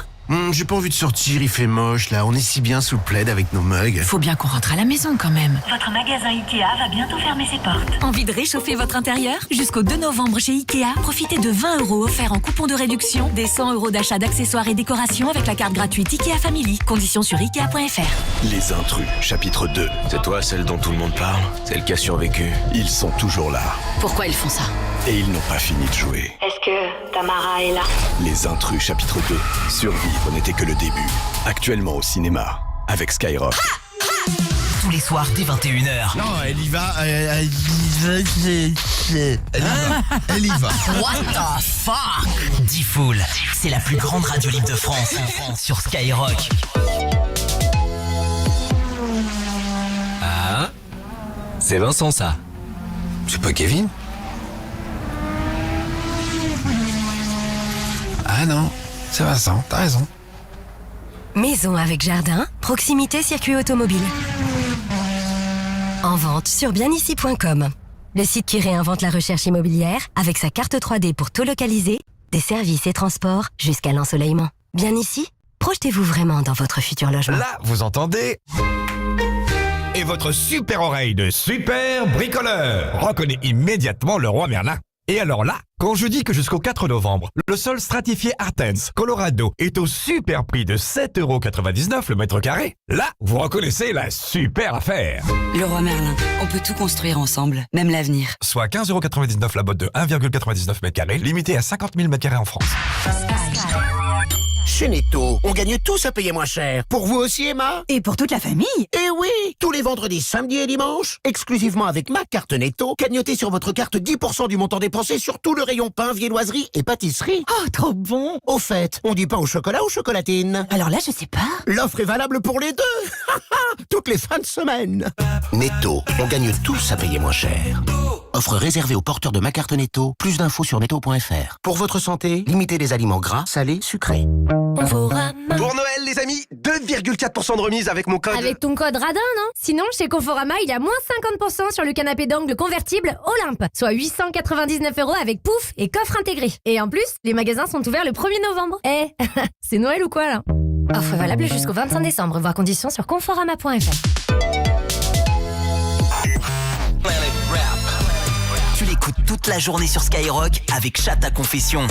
Speaker 15: J'ai pas envie de sortir, il fait moche là. On est si bien sous le plaid avec nos mugs.
Speaker 14: Faut bien qu'on rentre à la maison quand même.
Speaker 21: Votre magasin Ikea va bientôt fermer ses portes.
Speaker 14: Envie de réchauffer votre intérieur ? Jusqu'au 2 novembre chez Ikea, profitez de 20 € offerts en coupon de réduction, des 100 € d'achat d'accessoires et décorations avec la carte gratuite Ikea Family. Conditions sur Ikea.fr.
Speaker 22: Les intrus, chapitre 2. C'est toi celle dont tout le monde parle? Celle qui a survécu? Ils sont toujours là.
Speaker 14: Pourquoi ils font ça ?
Speaker 22: Et ils n'ont pas fini de jouer.
Speaker 21: Est-ce que Tamara est là?
Speaker 22: Les intrus, chapitre 2. Survivre n'était que le début. Actuellement au cinéma, avec Skyrock.
Speaker 11: Tous les soirs dès 21h.
Speaker 18: Non, elle y va. Elle y va.
Speaker 11: What the fuck? Diffoul, c'est la plus grande radio libre de France. Sur Skyrock.
Speaker 26: Ah, c'est Vincent ça.
Speaker 18: C'est pas Kevin? Ah non, c'est Vincent, t'as raison.
Speaker 25: Maison avec jardin, proximité circuit automobile. En vente sur bienici.com. Le site qui réinvente la recherche immobilière avec sa carte 3D pour tout localiser, des services et transports jusqu'à l'ensoleillement. Bien ici, projetez-vous vraiment dans votre futur logement.
Speaker 23: Là, vous entendez ? Et
Speaker 4: votre super oreille de super bricoleur reconnaît immédiatement le roi Merlin. Et alors là, quand je dis que jusqu'au 4 novembre, le sol stratifié Artens, Colorado, est au super prix de 7,99€ le mètre carré, là, vous reconnaissez la super affaire.
Speaker 7: Le roi Merlin, on peut tout construire ensemble, même l'avenir.
Speaker 4: Soit 15,99€ la botte de 1,99 mètres carrés, limitée à 50 000 mètres carrés en France.
Speaker 15: Chez Netto, on gagne tous à payer moins cher. Pour vous aussi, Emma?
Speaker 8: Et pour toute la famille?
Speaker 15: Eh oui! Tous les vendredis, samedis et dimanches, exclusivement avec ma carte Netto, gagnotez sur votre carte 10% du montant dépensé sur tout le rayon pain, viennoiserie et pâtisserie.
Speaker 8: Oh, trop bon!
Speaker 15: Au fait, on dit pain au chocolat ou chocolatine?
Speaker 8: Alors là, je sais pas.
Speaker 15: L'offre est valable pour les deux! Toutes les fins de semaine. Netto, on gagne tous à payer moins cher. Offre réservée aux porteurs de ma carte Netto. Plus d'infos sur netto.fr. Pour votre santé, limitez les aliments gras, salés, sucrés.
Speaker 9: Pour Noël, les amis, 2,4% de remise avec mon code.
Speaker 25: Avec ton code radin, non? Sinon, chez Conforama, il y a moins 50% sur le canapé d'angle convertible Olympe. Soit 899€ avec pouf et coffre intégré. Et en plus, les magasins sont ouverts le 1er novembre. Eh, c'est Noël ou quoi, là? Offre valable jusqu'au 25 décembre. Voir conditions sur conforama.fr.
Speaker 11: Tu l'écoutes toute la journée sur Skyrock avec Chat à confession.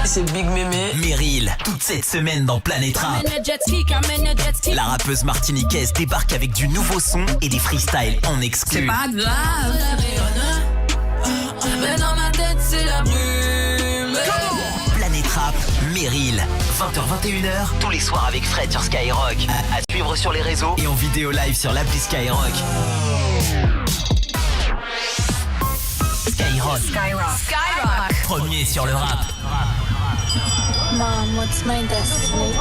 Speaker 16: C'est Big Mémé.
Speaker 11: Meryl, toute cette semaine dans Planète Rap. La rappeuse martiniquaise débarque avec du nouveau son et des freestyles en exclu.
Speaker 16: C'est pas grave, mais dans ma tête c'est la brume.
Speaker 11: Planète Rap, Meryl, 20h-21h, tous les soirs avec Fred sur Skyrock. À suivre sur les réseaux et en vidéo live sur l'appli Skyrock. Skyrock. Premier sur le rap.
Speaker 16: Mom, what's my destiny?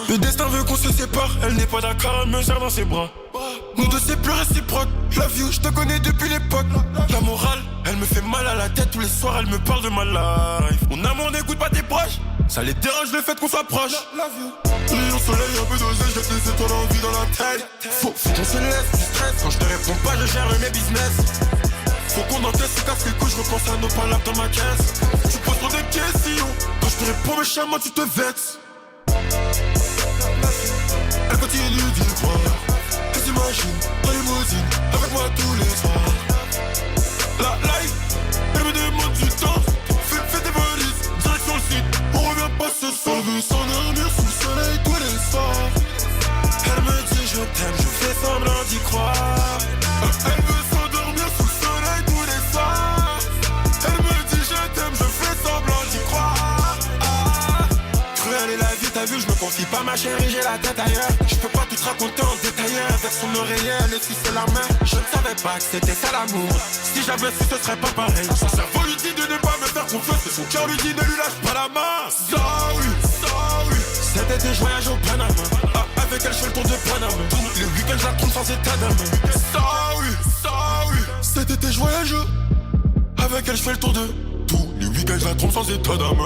Speaker 10: Le destin veut qu'on se sépare, elle n'est pas d'accord, elle me serre dans ses bras. Nous deux c'est plus réciproque, love you, je te connais depuis l'époque. La morale, elle me fait mal à la tête, tous les soirs elle me parle de ma life. Mon amour n'écoute pas tes proches, ça les dérange le fait qu'on soit proche. Rayon soleil, un peu d'oseille, je te laisse toi l'envie dans la tête. Faut qu'on se laisse du stress, quand je te réponds pas je gère mes business. Faut qu'on encaisse, se casse les couilles, je repense à nos palabres dans ma caisse. Tu poses trop de questions, quand je te réponds méchamment tu te vexes. Elle continue d'y croire, elle s'imagine dans les limousine avec moi tous les soirs. La life, elle me demande du temps, fais tes valises, direction le site. On revient pas ce soir, elle veut s'endormir sous le soleil tous les soirs. Elle me dit je t'aime, je fais semblant d'y croire. Elle veut s'endormir sous le soleil tous les soirs. Elle me dit je t'aime, je fais semblant d'y croire. Cruelle est la vie, t'as vu, je me confie pas ma chérie, j'ai la tête ailleurs. Je peux pas tout te raconter en détail avec son oreiller, elle essuie la main. Je ne savais pas que c'était ça l'amour. Si j'avais su, ce serait pas pareil. Son cerveau lui dit de ne pas me faire confiance, et son cœur lui dit ne lui lâche pas la main. Sorry. Cet été je voyage au Panama. Avec elle je fais le tour de Panama. Le week-end je la trompe sans état d'âme. Sorry. Cet été je voyage. Avec elle je fais le tour de tous les week-ends je la trompe sans état d'âme.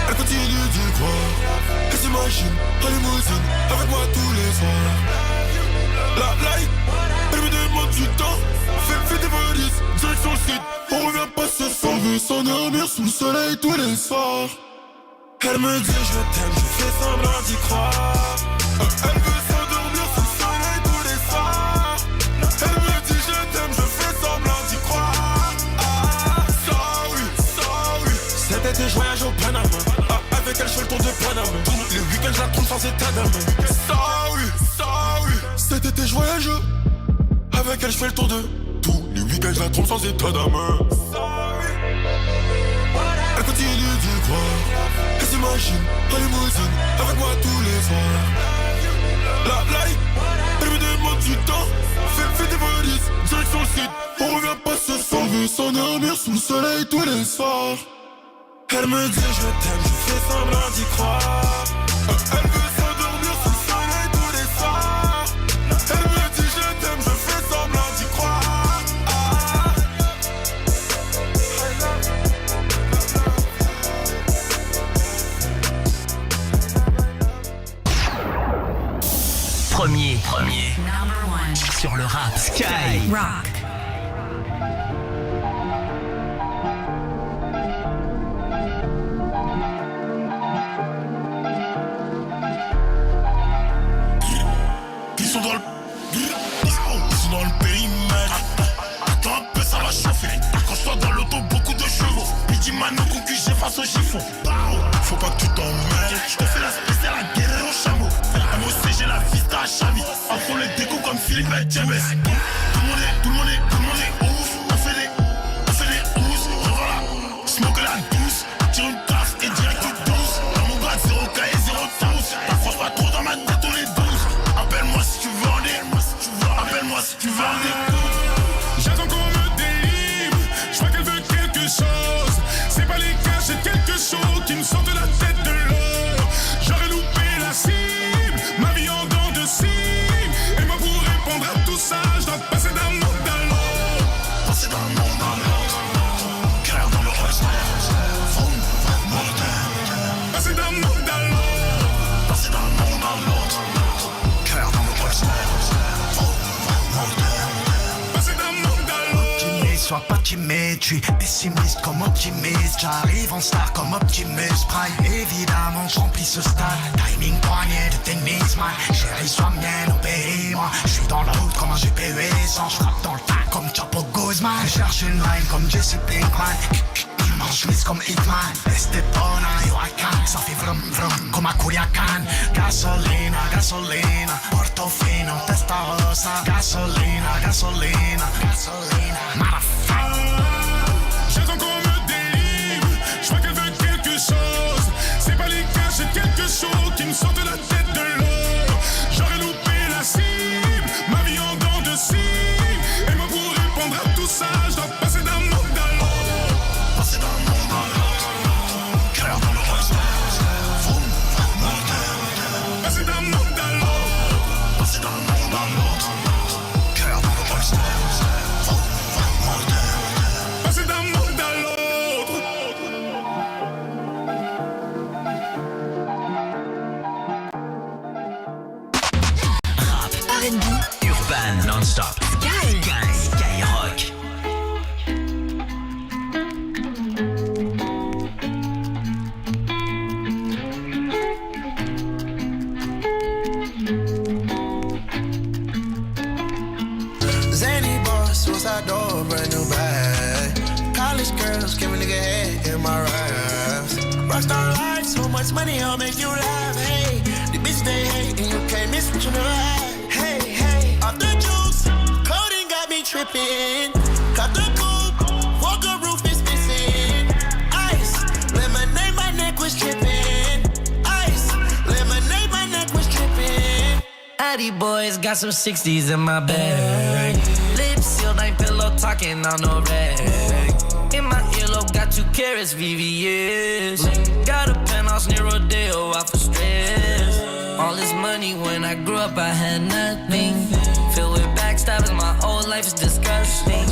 Speaker 10: Elle continue d'y croire, elle s'imagine en limousine avec moi tous les soirs. La life, elle me demande du temps, fais tes valises, direction le site. On revient pas ce soir, on veut s'endormir sous le soleil tous les soirs. Elle me dit je t'aime, je fais semblant d'y croire. Elle veut s'endormir sous le soleil tous les soirs. Elle me dit je t'aime, je fais semblant d'y croire. Sorry. Cet été je voyage au Panama. Avec elle je fais le tour de Panama. Le week-end je la trompe sans état d'âme. Sorry. Cet été je voyage. Avec elle je fais le tour de tous les week-ends je la trompe sans état d'âme. Elle continue d'y croire, elle s'imagine en limousine avec moi tous les soirs. La life, elle me demande du temps, fais tes valises, direction le site. On revient pas ce soir, on veut s'endormir sous le soleil tous les soirs. Elle me dit je t'aime, je fais semblant d'y croire. Elle veut s'endormir sous le soleil tous les soirs. Elle me dit je t'aime, je fais semblant d'y croire.
Speaker 11: Premier. Sur le rap Sky.
Speaker 8: Rock.
Speaker 10: face au chiffon. Faut pas que tu t'en mêles. Je te fais la spéciale à guerre au chameau. MOC, j'ai la vista à Chavi. Enfant les découps comme Philippe et James. Tout le monde est ouf. On fait des housses. Voilà, smoke la douce. Tire une taf et direct tu douce. Dans mon grade 0K et 0 tous. T'approches pas trop dans ma tête, on est 12. Appelle-moi si tu veux en des. Appelle-moi si tu veux en des.
Speaker 1: J'attends qu'on me délivre. Je vois qu'elle veut quelque chose. C'est pas les cas, c'est quelque chose qui me sort de la tête de l'eau. J'aurais loupé la cible, ma vie en dents de cible. Et moi pour répondre à tout ça, je dois passer d'un monde à l'autre.
Speaker 10: Passer d'un monde à l'autre. Clair dans le reste.
Speaker 1: Passer d'un monde à l'autre.
Speaker 10: Passer d'un monde à l'autre. Clair dans le reste.
Speaker 1: Passer d'un monde à l'autre.
Speaker 10: Optimiste, sois pas timide, je suis pessimiste comme optimiste. J'arrive en star comme Optimus Prime. Évidemment, je remplis ce stade. Timing poignet de tennis, man. Chérie, sois mienne, obéis-moi. Je suis dans la route comme un GPU essence. Je frappe dans le tas comme Chapo Guzman. Je cherche une line comme Jesse Pinkman. En chemise comme Hitman. Estepona, Joaquin. Ça fait vrum vrum comme à Culiacan. Gasolina, gasolina. Portofino, testarossa. Gasolina, gasolina. Gasolina, motherfucker.
Speaker 1: J'attends qu'on me délivre. Je vois qu'elle veut quelque chose. C'est pas les cas, c'est quelque chose qui me sort de la tête de l'eau. J'aurais loupé la cible, ma vie en dents de cible. Et moi pour répondre à tout ça, je dois passer d'un monde à l'autre.
Speaker 10: Passer d'un monde à l'autre. Clair dans le reste.
Speaker 1: Passer d'un monde à l'autre.
Speaker 10: Passer d'un monde à l'autre. Clair dans le reste.
Speaker 1: Passer d'un monde à l'autre.
Speaker 11: Rap, R&B, urban, non-stop. Skyrock.
Speaker 10: Zany boss, suicide door, brand new bag. College girls, give a nigga head in my raps. Rockstar life, so much money, I'll make you laugh. Hey, the bitch they hate, and you can't miss what you never had. Hey, hey, off the juice, coding got me tripping. Cut the coupe, Walker roof is missing. Ice, lemonade, my neck was tripping. Ice, lemonade, my neck was tripping.
Speaker 12: Addy boys got some 60s in my bag. Lips sealed, ain't pillow talking on no rag. In my earlobe, got 2 carats, VVS. Got a penthouse near Rodeo, out for stress. All this money, when I grew up, I had nothing. Filled with backstabbing, my whole life is disgusting.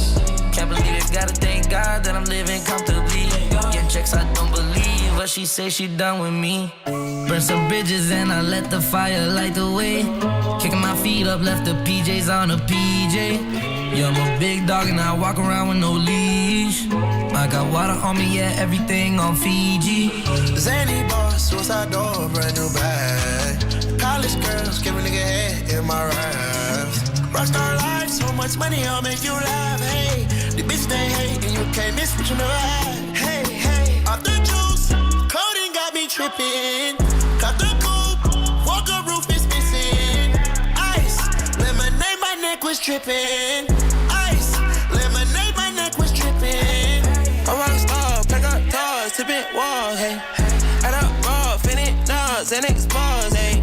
Speaker 12: Can't believe it, gotta thank God that I'm living comfortably. Get checks, I don't believe, but she say she done with me. Burn some bridges and I let the fire light the way. Kicking my feet up, left the PJs on a PJ. Yeah, I'm a big dog and I walk around with no leash. I got water on me, yeah, everything on Fiji.
Speaker 10: Zany boss, suicide door, brand new bag. College girls, give a nigga head in my raps. Rockstar life, so much money, I'll make you laugh. Hey, the bitch they hate, and you can't miss what you never had. Hey, hey, off the juice, coding got me tripping. Cut the coupe, Walker roof is missing. Ice, lemonade, my neck was tripping. Ice, lemonade, my neck was tripping.
Speaker 12: A rockstar, pack up doors, tipping walls, hey. Add up raw, finish dogs and expose, hey.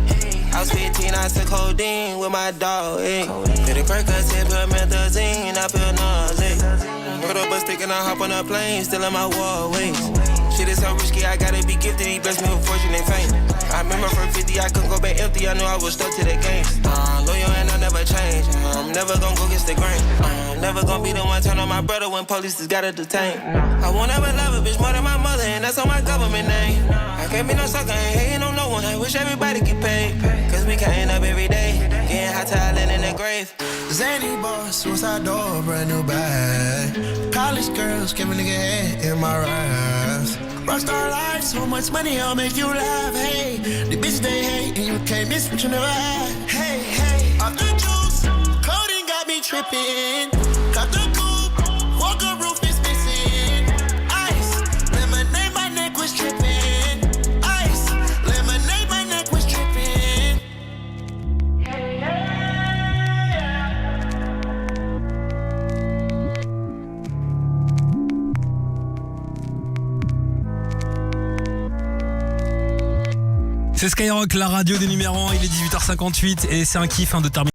Speaker 12: I was 15, I took codeine with my dog, hey. 50 Percocet, put methazine, I feel nauseous. Put up a stick and I hop on a plane, still in my wallways. Shit is so risky, I gotta be gifted, he blessed me with fortune and fame. I remember from 50, I couldn't go back empty, I knew I was stuck to the game. Loyal and I never change, I'm never gonna go against the grain. Never gonna be the one turn on my brother when police just gotta detain. I won't ever love a bitch more than my mother, and that's on my government name. I can't be no sucker, ain't hating on no one, I wish everybody get paid. Cause we can't up every day, getting hot talent in the grave.
Speaker 10: Zany boss, suicide door, brand new bag. College girls, give a nigga head in my raps. Rockstar life, so much money, I'll make you laugh. Hey, the bitch they hate, and you can't miss what you never had. Hey, hey, off the juice, coding got me tripping.
Speaker 5: C'est Skyrock, la radio des numéros 1, il est 18h58 et c'est un kiff de terminer.